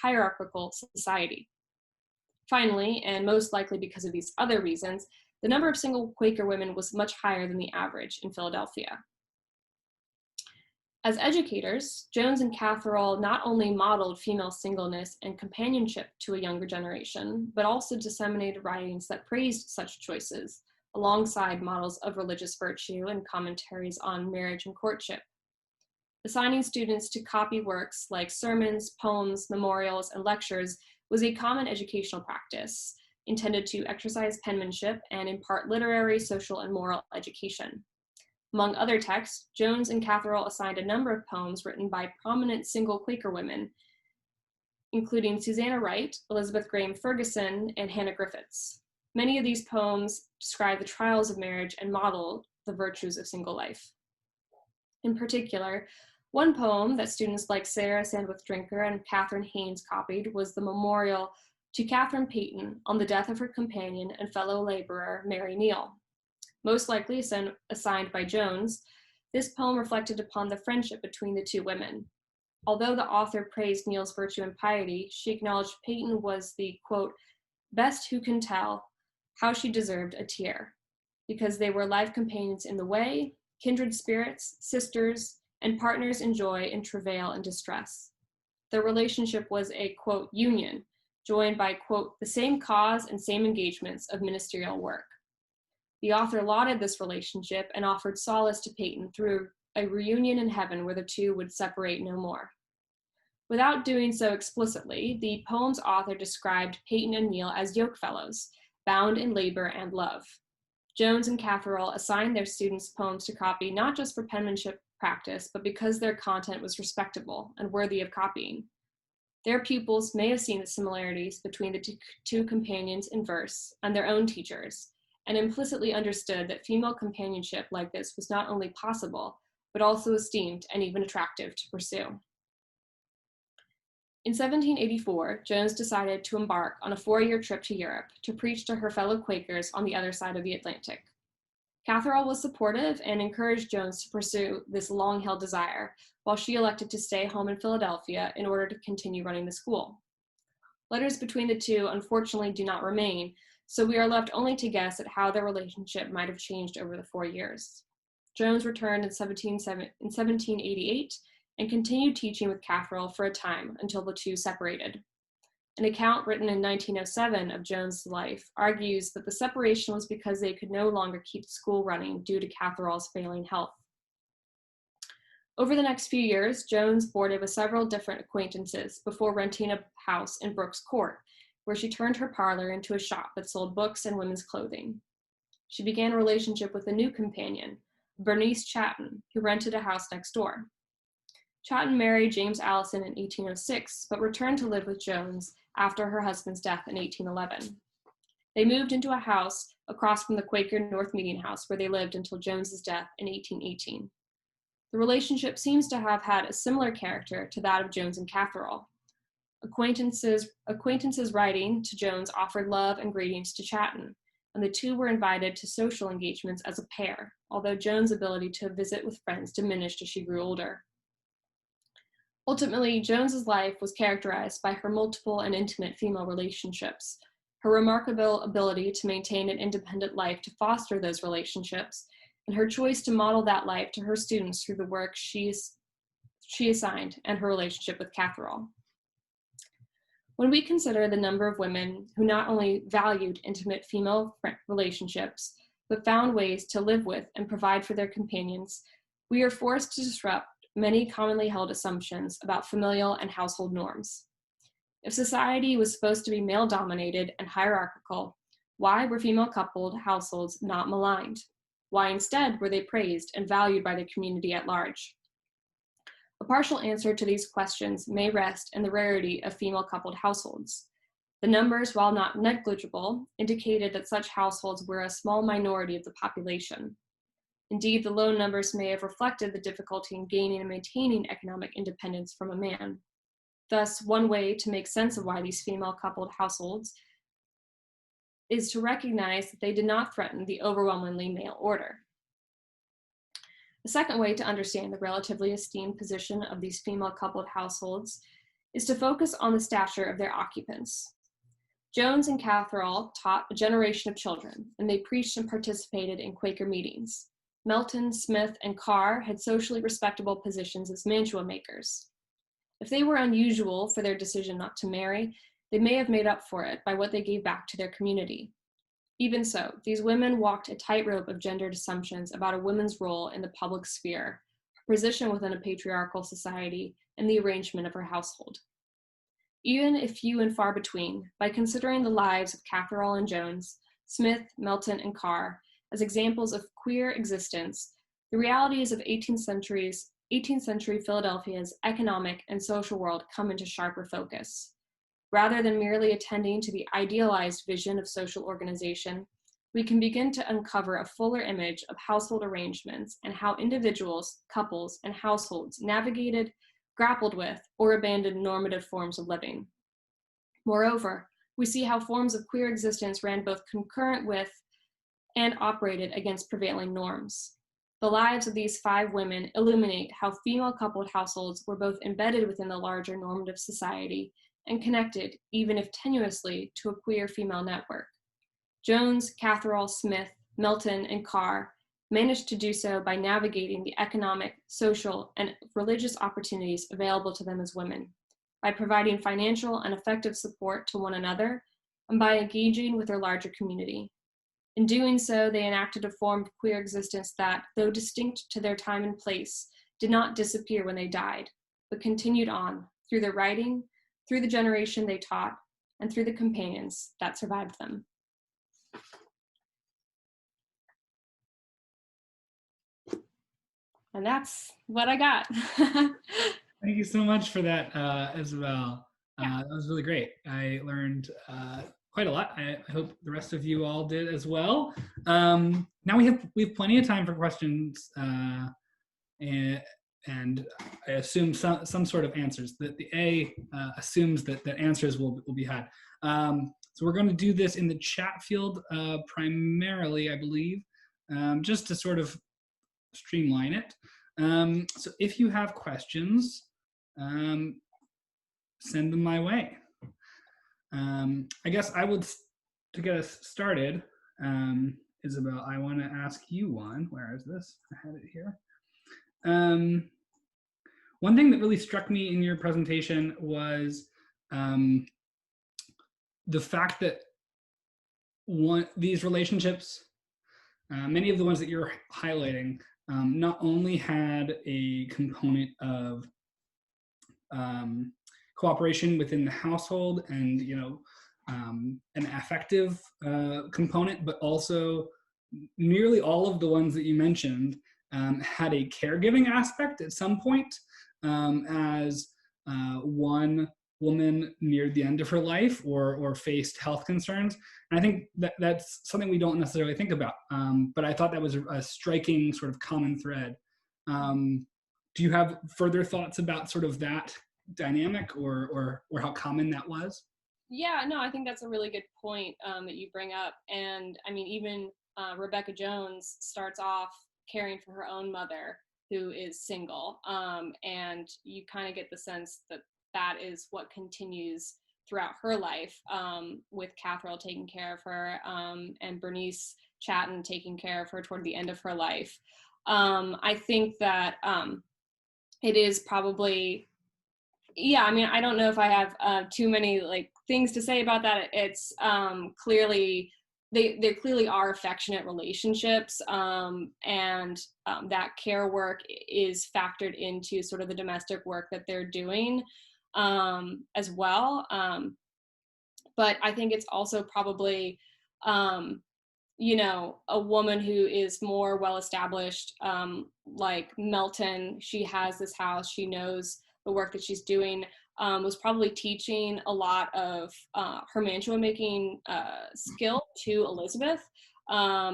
hierarchical society. Finally, and most likely because of these other reasons, the number of single Quaker women was much higher than the average in Philadelphia. As educators, Jones and Catherall not only modeled female singleness and companionship to a younger generation, but also disseminated writings that praised such choices, alongside models of religious virtue and commentaries on marriage and courtship. Assigning students to copy works like sermons, poems, memorials, and lectures was a common educational practice intended to exercise penmanship and impart literary, social, and moral education. Among other texts, Jones and Catherall assigned a number of poems written by prominent single Quaker women, including Susanna Wright, Elizabeth Graham Ferguson, and Hannah Griffiths. Many of these poems describe the trials of marriage and model the virtues of single life. In particular, one poem that students like Sarah Sandwith Drinker and Catherine Haynes copied was the memorial to Catherine Payton on the death of her companion and fellow laborer, Mary Neal. Most likely assigned by Jones, this poem reflected upon the friendship between the two women. Although the author praised Neal's virtue and piety, she acknowledged Payton was the, quote, best who can tell how she deserved a tear, because they were life companions in the way, kindred spirits, sisters, and partners in joy and travail and distress. Their relationship was a, quote, union, joined by, quote, the same cause and same engagements of ministerial work. The author lauded this relationship and offered solace to Payton through a reunion in heaven where the two would separate no more. Without doing so explicitly, the poem's author described Payton and Neal as Yoke-Fellows, bound in labor and love. Jones and Catherall assigned their students poems to copy not just for penmanship practice, but because their content was respectable and worthy of copying. Their pupils may have seen the similarities between the two companions in verse and their own teachers, and implicitly understood that female companionship like this was not only possible, but also esteemed and even attractive to pursue. In 1784, Jones decided to embark on a 4-year trip to Europe to preach to her fellow Quakers on the other side of the Atlantic. Catherall was supportive and encouraged Jones to pursue this long-held desire, while she elected to stay home in Philadelphia in order to continue running the school. Letters between the two unfortunately do not remain, so we are left only to guess at how their relationship might have changed over the 4 years. Jones returned in 1788 and continued teaching with Catherall for a time until the two separated. An account written in 1907 of Jones' life argues that the separation was because they could no longer keep the school running due to Catherall's failing health. Over the next few years, Jones boarded with several different acquaintances before renting a house in Brooks Court, where she turned her parlor into a shop that sold books and women's clothing. She began a relationship with a new companion, Bernice Chapman, who rented a house next door. Chapman married James Allison in 1806, but returned to live with Jones after her husband's death in 1811. They moved into a house across from the Quaker North Meeting House, where they lived until Jones's death in 1818. The relationship seems to have had a similar character to that of Jones and Catherall. Acquaintances writing to Jones offered love and greetings to Chapman, and the two were invited to social engagements as a pair, although Jones' ability to visit with friends diminished as she grew older. Ultimately, Jones's life was characterized by her multiple and intimate female relationships, her remarkable ability to maintain an independent life to foster those relationships, and her choice to model that life to her students through the work she assigned and her relationship with Catherall. When we consider the number of women who not only valued intimate female relationships, but found ways to live with and provide for their companions, we are forced to disrupt many commonly held assumptions about familial and household norms. If society was supposed to be male-dominated and hierarchical, why were female-coupled households not maligned? Why instead were they praised and valued by the community at large? A partial answer to these questions may rest in the rarity of female-coupled households. The numbers, while not negligible, indicated that such households were a small minority of the population. Indeed, the low numbers may have reflected the difficulty in gaining and maintaining economic independence from a man. Thus, one way to make sense of why these female-coupled households is to recognize that they did not threaten the overwhelmingly male order. The second way to understand the relatively esteemed position of these female-coupled households is to focus on the stature of their occupants. Jones and Catherall taught a generation of children, and they preached and participated in Quaker meetings. Melton, Smith, and Carr had socially respectable positions as mantua makers. If they were unusual for their decision not to marry, they may have made up for it by what they gave back to their community. Even so, these women walked a tightrope of gendered assumptions about a woman's role in the public sphere, her position within a patriarchal society, and the arrangement of her household. Even if few and far between, by considering the lives of Catherall and Jones, Smith, Melton, and Carr as examples of queer existence, the realities of 18th century Philadelphia's economic and social world come into sharper focus. Rather than merely attending to the idealized vision of social organization, we can begin to uncover a fuller image of household arrangements and how individuals, couples, and households navigated, grappled with, or abandoned normative forms of living. Moreover, we see how forms of queer existence ran both concurrent with and operated against prevailing norms. The lives of these 5 women illuminate how female-coupled households were both embedded within the larger normative society and connected, even if tenuously, to a queer female network. Jones, Catherall, Smith, Melton, and Carr managed to do so by navigating the economic, social, and religious opportunities available to them as women, by providing financial and effective support to one another, and by engaging with their larger community. In doing so, they enacted a form of queer existence that, though distinct to their time and place, did not disappear when they died, but continued on through their writing, through the generation they taught, and through the companions that survived them. And that's what I got. Thank you so much for that, Isabel. That was really great. I learned quite a lot. I hope the rest of you all did as well. Now we have plenty of time for questions, and I assume some sort of answers. That the A assumes that answers will be had. So we're going to do this in the chat field primarily, I believe, just to sort of streamline it. So if you have questions, send them my way. I guess to get us started, Isabel, I want to ask you one. Where is this? I had it here. One thing that really struck me in your presentation was the fact that these relationships, many of the ones that you're highlighting, not only had a component of cooperation within the household and an affective component, but also nearly all of the ones that you mentioned had a caregiving aspect at some point, as one woman neared the end of her life or faced health concerns. And I think that's something we don't necessarily think about, but I thought that was a striking sort of common thread. Do you have further thoughts about sort of that dynamic or how common that was? Yeah, no, I think that's a really good point that you bring up. And I mean, even Rebecca Jones starts off caring for her own mother, who is single. And you kind of get the sense that that is what continues throughout her life, with Catherall taking care of her, and Bernice Chapman taking care of her toward the end of her life. I think that it is probably, yeah, I mean, I don't know if I have too many like things to say about that. It's clearly, they clearly are affectionate relationships, and that care work is factored into sort of the domestic work that they're doing as well. But I think it's also probably, you know, a woman who is more well-established, like Melton, she has this house, she knows the work that she's doing, was probably teaching a lot of her mantua making skill to Elizabeth.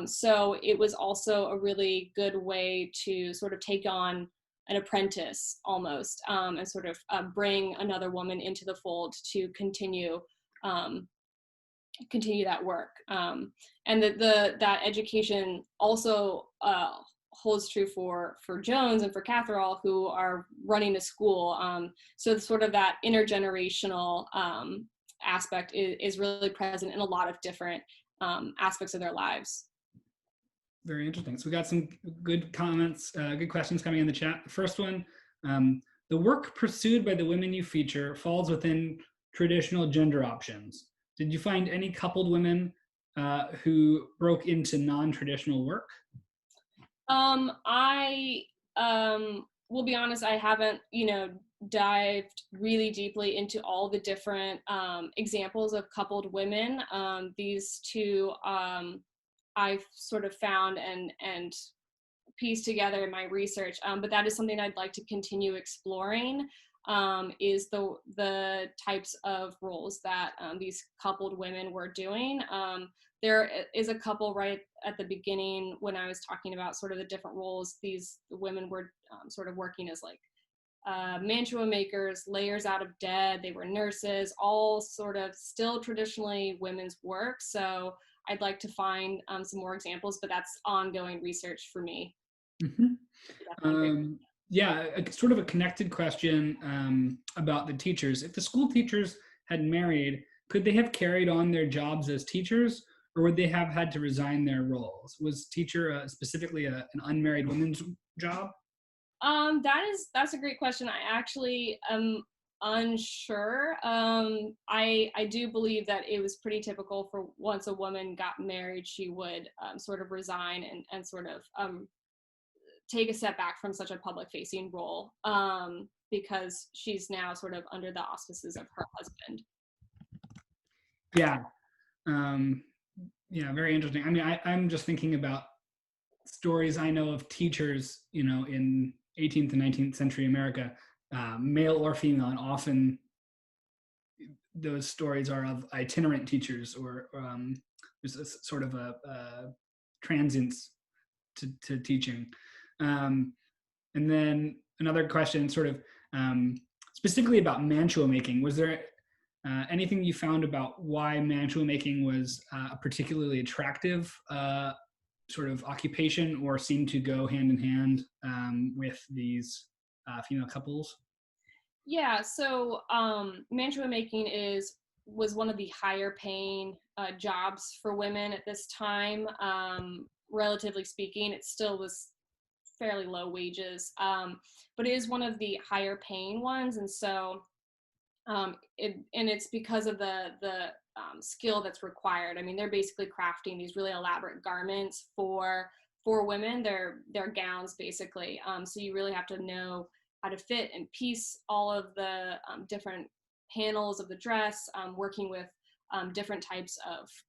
So it was also a really good way to sort of take on an apprentice almost, and sort of bring another woman into the fold to continue that work. And that education also holds true for Jones and for Catherall, who are running a school. So sort of that intergenerational aspect is really present in a lot of different aspects of their lives. Very interesting. So we got some good comments, good questions coming in the chat. The first one, the work pursued by the women you feature falls within traditional gender options. Did you find any coupled women who broke into non-traditional work? I will be honest, I haven't, you know, dived really deeply into all the different examples of coupled women. These two I've sort of found and pieced together in my research, but that is something I'd like to continue exploring, is the types of roles that these coupled women were doing. There is a couple right at the beginning when I was talking about sort of the different roles these women were sort of working as, like mantua makers, layers out of dead, they were nurses, all sort of still traditionally women's work. So I'd like to find some more examples, but that's ongoing research for me. Mm-hmm. Yeah, sort of a connected question about the teachers. If the school teachers had married, could they have carried on their jobs as teachers, or would they have had to resign their roles? Was teacher specifically an unmarried woman's job? That's a great question. I actually am unsure. I do believe that it was pretty typical for once a woman got married, she would sort of resign and sort of take a step back from such a public facing role, because she's now sort of under the auspices of her husband. Yeah. Yeah, very interesting. I mean, I'm just thinking about stories I know of teachers, you know, in 18th and 19th century America, male or female, and often those stories are of itinerant teachers, or there's a sort of a transience to teaching. And then another question, sort of specifically about mantua making. Was there anything you found about why mantua making was a particularly attractive sort of occupation, or seemed to go hand in hand with these female couples? Yeah, so mantua making was one of the higher paying jobs for women at this time. Relatively speaking, it still was fairly low wages, but it is one of the higher paying ones. And so it's because of the skill that's required. I mean, they're basically crafting these really elaborate garments for women. They're gowns basically. So you really have to know how to fit and piece all of the different panels of the dress, working with different types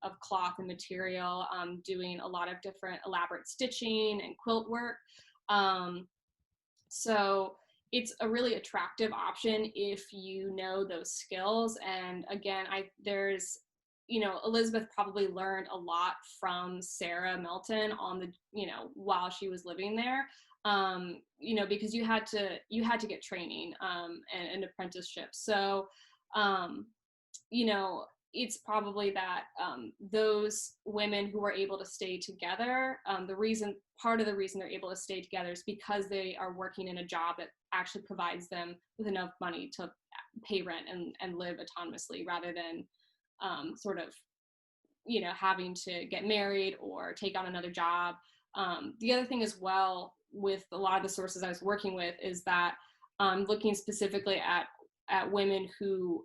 of cloth and material, doing a lot of different elaborate stitching and quilt work. So it's a really attractive option if you know those skills. And again, there's, you know, Elizabeth probably learned a lot from Sarah Melton on the, you know, while she was living there, you know, because you had to get training and apprenticeship. So, you know, it's probably that those women who are able to stay together, part of the reason they're able to stay together is because they are working in a job that actually provides them with enough money to pay rent and live autonomously rather than sort of, having to get married or take on another job. The other thing as well with a lot of the sources I was working with is that looking specifically at women who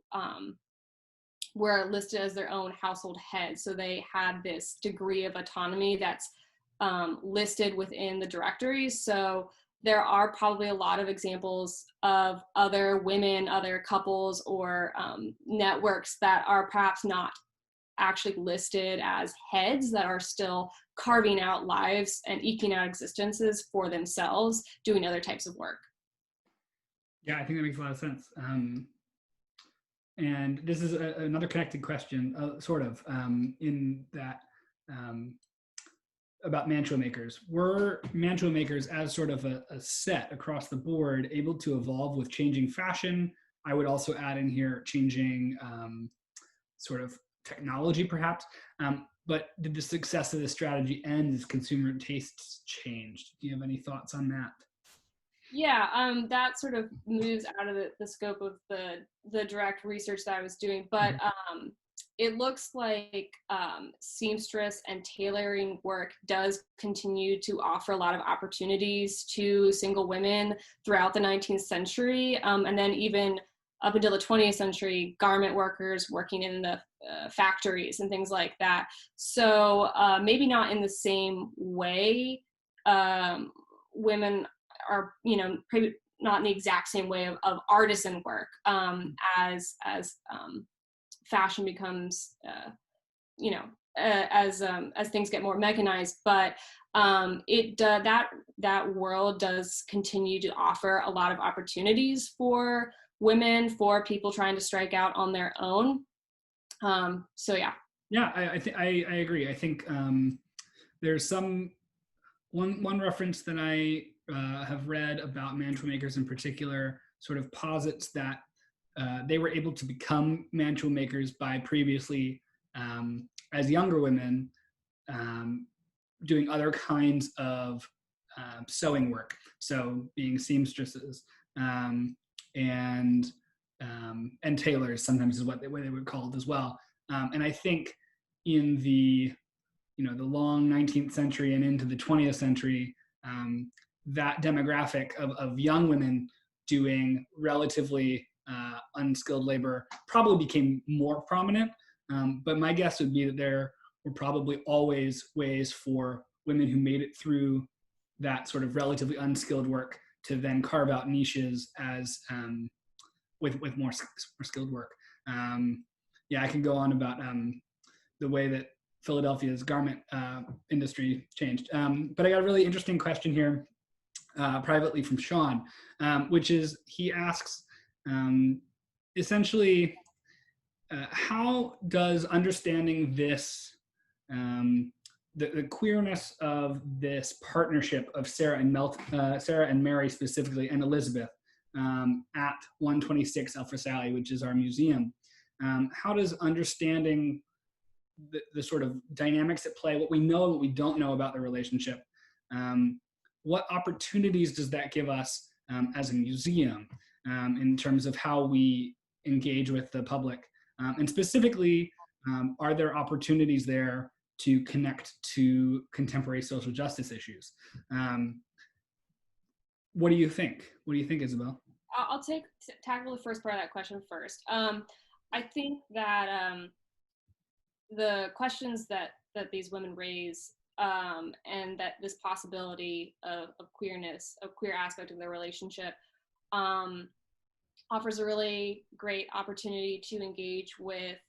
were listed as their own household heads. So they had this degree of autonomy that's listed within the directories. So there are probably a lot of examples of other women, other couples, or networks that are perhaps not actually listed as heads, that are still carving out lives and eking out existences for themselves, doing other types of work. Yeah, I think that makes a lot of sense. And this is another connected question, sort of, in that about mantua makers. Were mantua makers as sort of a set across the board able to evolve with changing fashion? I would also add in here changing sort of technology perhaps, but did the success of the strategy end as consumer tastes changed? Do you have any thoughts on that? Yeah, that sort of moves out of the scope of the direct research that I was doing, but it looks like seamstress and tailoring work does continue to offer a lot of opportunities to single women throughout the 19th century, and then even up until the 20th century, garment workers working in the factories and things like that. So maybe not in the same way, women are, maybe not in the exact same way of artisan work as fashion becomes, as things get more mechanized. But that world does continue to offer a lot of opportunities for women, for people trying to strike out on their own. So yeah. Yeah, I agree. I think there's one reference that I have read about mantua makers in particular sort of posits that they were able to become mantua makers by previously, as younger women, doing other kinds of sewing work. So being seamstresses and tailors sometimes is what they were called as well. And I think in the long 19th century and into the 20th century, that demographic of young women doing relatively unskilled labor probably became more prominent. But my guess would be that there were probably always ways for women who made it through that sort of relatively unskilled work to then carve out niches as with more skilled work. I can go on about the way that Philadelphia's garment industry changed. But I got a really interesting question here privately from Sean, which is, he asks, essentially, how does understanding this, the queerness of this partnership of Sarah and Mary specifically, and Elizabeth at 126 Elfreth Alley, which is our museum, how does understanding the sort of dynamics at play, what we know and what we don't know about the relationship, what opportunities does that give us as a museum in terms of how we engage with the public? And specifically, are there opportunities there to connect to contemporary social justice issues? What do you think? What do you think, Isabel? I'll tackle the first part of that question first. I think that the questions that these women raise, and that this possibility of queerness, a queer aspect of their relationship, offers a really great opportunity to engage with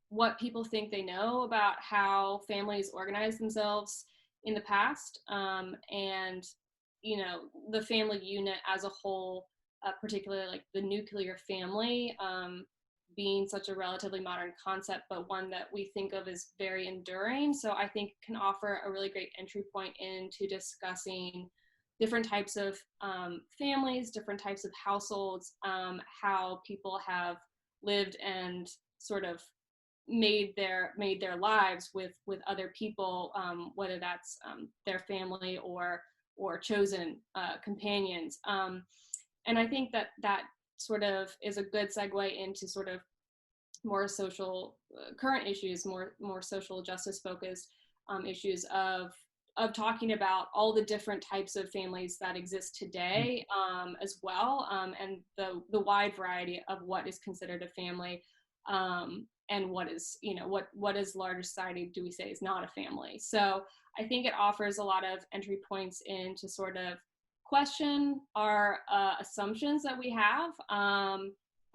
what people think they know about how families organize themselves in the past, and the family unit as a whole, particularly like the nuclear family, being such a relatively modern concept, but one that we think of as very enduring. So I think can offer a really great entry point into discussing different types of families, different types of households, how people have lived and sort of made their lives with other people, whether that's their family or chosen companions. And I think that sort of is a good segue into sort of more social current issues, more social justice focused issues of talking about all the different types of families that exist today, as well, and the wide variety of what is considered a family, and what is, what is larger society do we say is not a family. So I think it offers a lot of entry points into sort of question our assumptions that we have,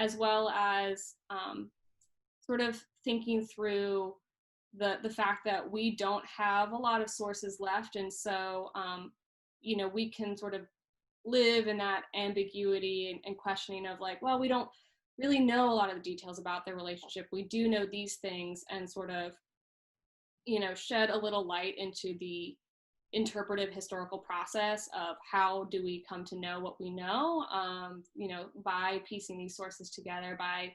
as well as sort of thinking through the fact that we don't have a lot of sources left. And so, we can sort of live in that ambiguity and questioning of like, well, we don't really know a lot of the details about their relationship. We do know these things, and sort of, shed a little light into the interpretive historical process of how do we come to know what we know, by piecing these sources together, by,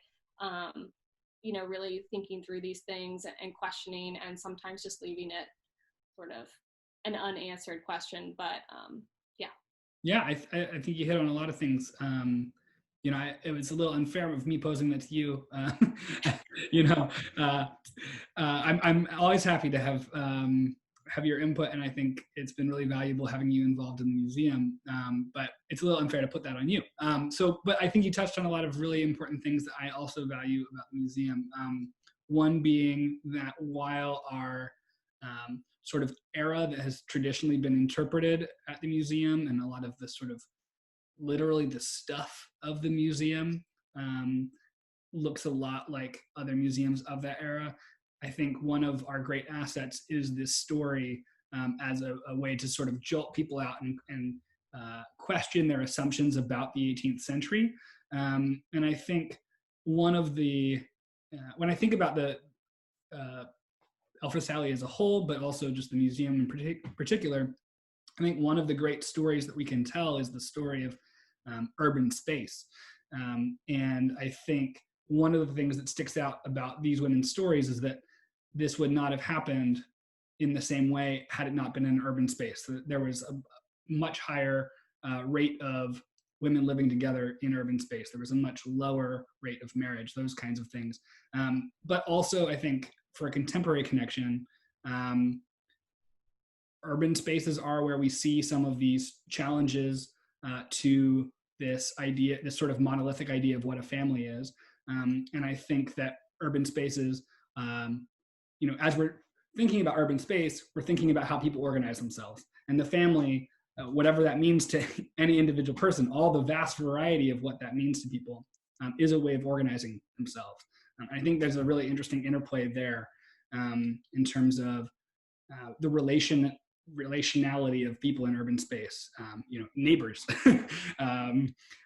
really thinking through these things and questioning, and sometimes just leaving it sort of an unanswered question. But yeah. Yeah, I think you hit on a lot of things. It was a little unfair of me posing that to you. I'm always happy to have your input, and I think it's been really valuable having you involved in the museum. But it's a little unfair to put that on you. But I think you touched on a lot of really important things that I also value about the museum. One being that while our sort of era that has traditionally been interpreted at the museum, and a lot of the sort of literally the stuff of the museum looks a lot like other museums of that era, I think one of our great assets is this story, as a way to sort of jolt people out and question their assumptions about the 18th century. And I think one of the, when I think about the Elfreth Alley as a whole, but also just the museum in particular, I think one of the great stories that we can tell is the story of urban space. And I think one of the things that sticks out about these women's stories is that this would not have happened in the same way had it not been an urban space. So there was a much higher rate of women living together in urban space. There was a much lower rate of marriage, those kinds of things. But also, I think for a contemporary connection, urban spaces are where we see some of these challenges to this idea, this sort of monolithic idea of what a family is. And I think that urban spaces, as we're thinking about urban space, we're thinking about how people organize themselves. And the family, whatever that means to any individual person, all the vast variety of what that means to people, is a way of organizing themselves. I think there's a really interesting interplay there, in terms of the relationality of people in urban space, neighbors,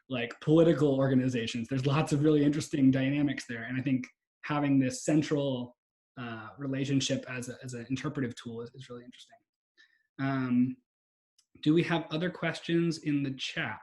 like political organizations. There's lots of really interesting dynamics there. And I think having this central relationship as an interpretive tool is really interesting. Do we have other questions in the chat?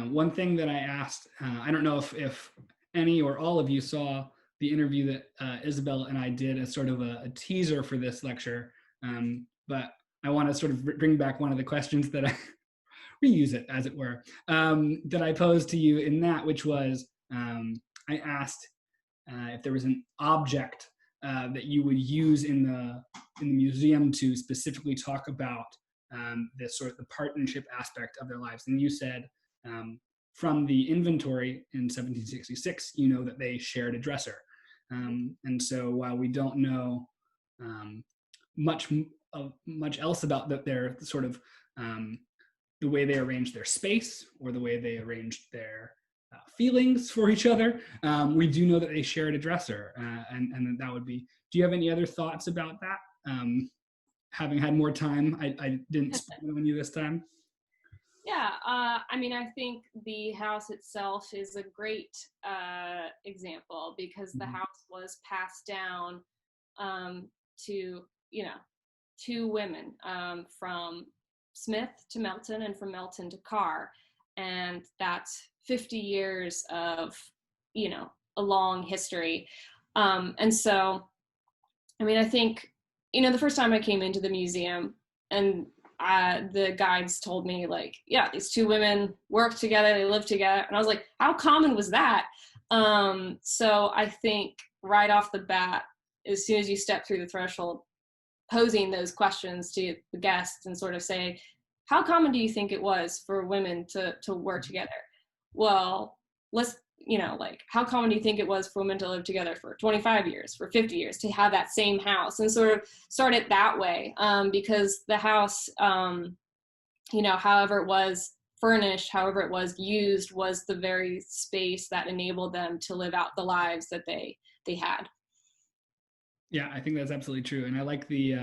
One thing that I asked, I don't know if any or all of you saw the interview that Isabel and I did as sort of a teaser for this lecture, but I want to sort of bring back one of the questions that I reuse it, as it were, that I posed to you in that, which was, I asked if there was an object that you would use in the museum to specifically talk about this sort of the partnership aspect of their lives. And you said, from the inventory in 1766, you know that they shared a dresser. And so while we don't know much else about their sort of the way they arranged their space or the way they arranged their feelings for each other, we do know that they shared a dresser. And that would be, do you have any other thoughts about that? Having had more time, I didn't spoil on you this time. Yeah, I think the house itself is a great example, because the house was passed down to, two women, from Smith to Melton and from Melton to Carr. And that's 50 years of, a long history. And so I mean, I think, the first time I came into the museum and the guides told me like, yeah, these two women work together, they live together. And I was like, how common was that? So I think right off the bat, as soon as you step through the threshold, posing those questions to the guests and sort of say, how common do you think it was for women to work together? Well, let's, like, how common do you think it was for women to live together for 25 years, for 50 years, to have that same house, and sort of start it that way? Because the house, however it was furnished, however it was used, was the very space that enabled them to live out the lives that they had. Yeah, I think that's absolutely true. And I like the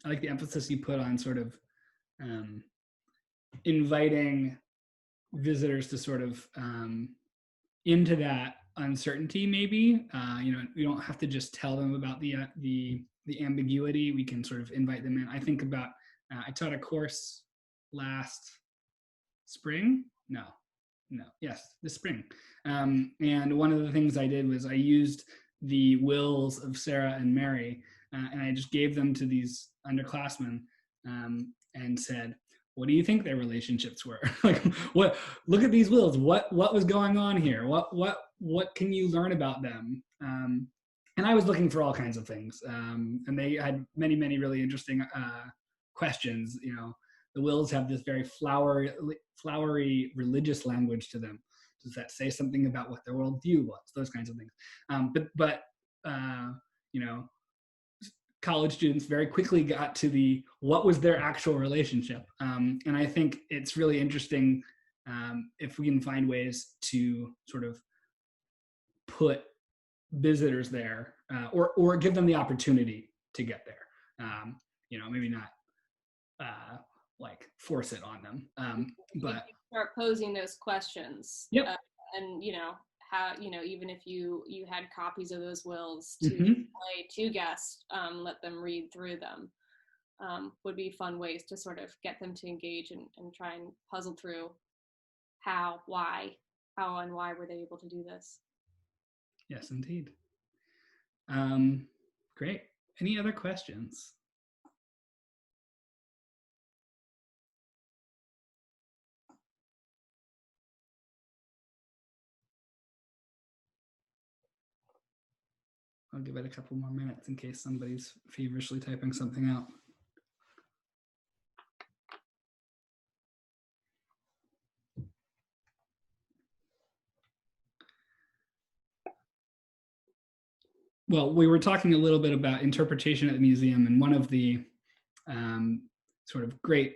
emphasis you put on sort of inviting visitors to sort of into that uncertainty. Maybe we don't have to just tell them about the ambiguity. We can sort of invite them in. I think about I taught a course last spring. This spring. And one of the things I did was I used the wills of Sarah and Mary, and I just gave them to these underclassmen and said, what do you think their relationships were? Like, what? Look at these wills. What was going on here? What can you learn about them? And I was looking for all kinds of things, and they had many really interesting questions. The wills have this very flowery religious language to them. Does that say something about what their worldview was? Those kinds of things. But college students very quickly got to what was their actual relationship. And I think it's really interesting if we can find ways to sort of put visitors there or give them the opportunity to get there. Maybe not like force it on them. But start posing those questions. Yep. And how, even if you had copies of those wills to display to guests, let them read through them, would be fun ways to sort of get them to engage and try and puzzle through how and why were they able to do this. Yes, indeed. Great. Any other questions? I'll give it a couple more minutes in case somebody's feverishly typing something out. Well, we were talking a little bit about interpretation at the museum, and one of the sort of great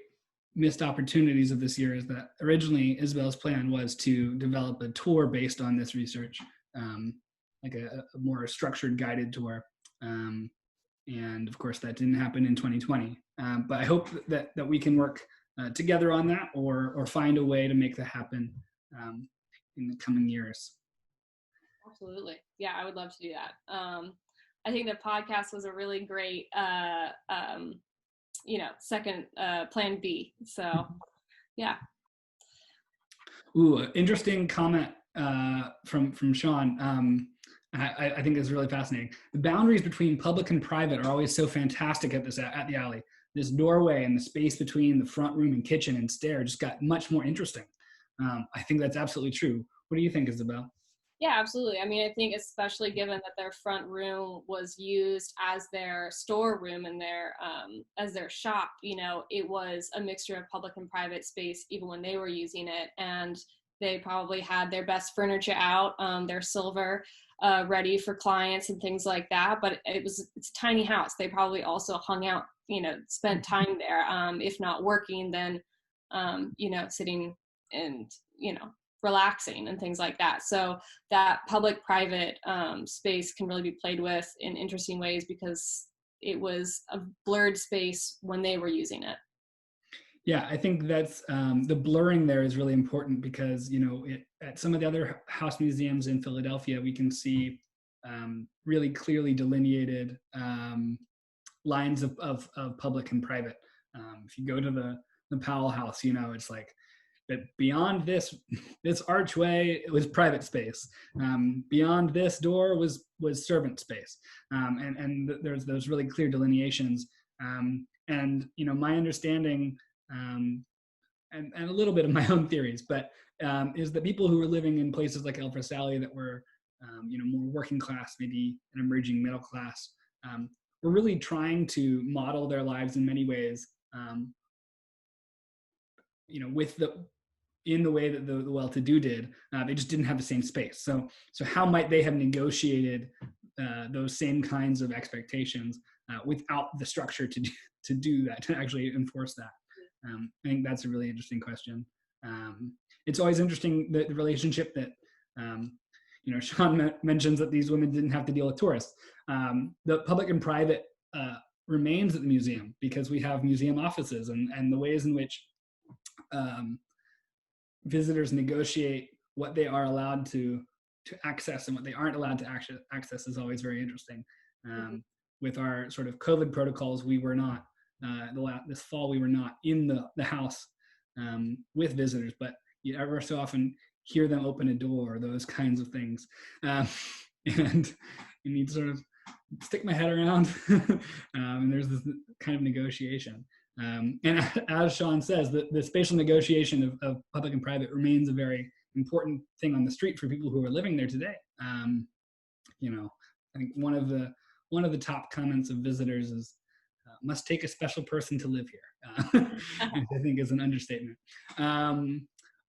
missed opportunities of this year is that originally Isabel's plan was to develop a tour based on this research, like a more structured guided tour. And of course that didn't happen in 2020. But I hope that we can work together on that or find a way to make that happen in the coming years. Absolutely. Yeah, I would love to do that. I think the podcast was a really great, second plan B. So, yeah. Ooh, interesting comment from Sean. I think is really fascinating. The boundaries between public and private are always so fantastic at the alley. This doorway and the space between the front room and kitchen and stair just got much more interesting. I think that's absolutely true. What do you think, Isabel? Yeah, absolutely. I mean, I think especially given that their front room was used as their storeroom and as their shop, it was a mixture of public and private space even when they were using it. And they probably had their best furniture out, their silver ready for clients and things like that. But it's a tiny house. They probably also hung out, spent time there. If not working, then, sitting and, relaxing and things like that. So that public-private space can really be played with in interesting ways because it was a blurred space when they were using it. Yeah, I think that's the blurring there is really important because, at some of the other house museums in Philadelphia, we can see really clearly delineated lines of public and private. If you go to the Powell House, it's like but beyond this archway, it was private space. Beyond this door was servant space, and there's those really clear delineations. And my understanding, and a little bit of my own theories, but is that people who were living in places like Elfreth that were more working class, maybe an emerging middle class, were really trying to model their lives in many ways, in the way that the well-to-do did. They just didn't have the same space. So how might they have negotiated those same kinds of expectations without the structure to do that, to actually enforce that? I think that's a really interesting question. It's always interesting the relationship that Sean mentions, that these women didn't have to deal with tourists. The public and private remains at the museum because we have museum offices, and the ways in which visitors negotiate what they are allowed to access and what they aren't allowed to access is always very interesting. With our sort of COVID protocols, we were not, this fall, we were not in the house with visitors, but you ever so often hear them open a door, those kinds of things. And you need to sort of stick my head around, and there's this kind of negotiation. And as Sean says, the spatial negotiation of public and private remains a very important thing on the street for people who are living there today. I think one of the top comments of visitors is, must take a special person to live here, which I think is an understatement.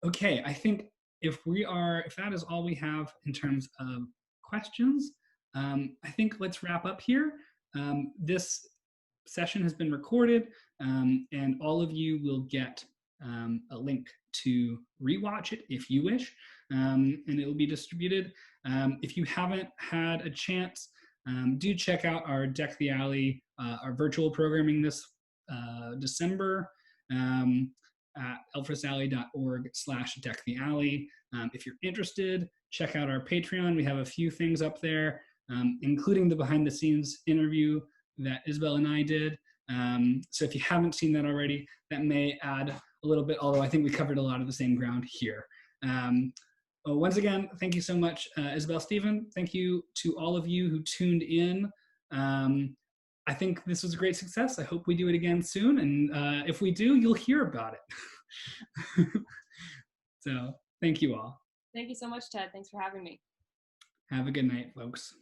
Okay, I think if that is all we have in terms of questions, I think let's wrap up here. This session has been recorded, and all of you will get a link to rewatch it if you wish, and it will be distributed. If you haven't had a chance, do check out our Deck the Alley, our virtual programming this December, at elfrethalley.org/deckthealley. If you're interested, check out our Patreon. We have a few things up there, including the behind the scenes interview that Isabel and I did. So if you haven't seen that already, that may add a little bit, although I think we covered a lot of the same ground here. Once again, thank you so much, Isabelle Steven. Thank you to all of you who tuned in. I think this was a great success. I hope we do it again soon. And if we do, you'll hear about it. So thank you all. Thank you so much, Ted. Thanks for having me. Have a good night, folks.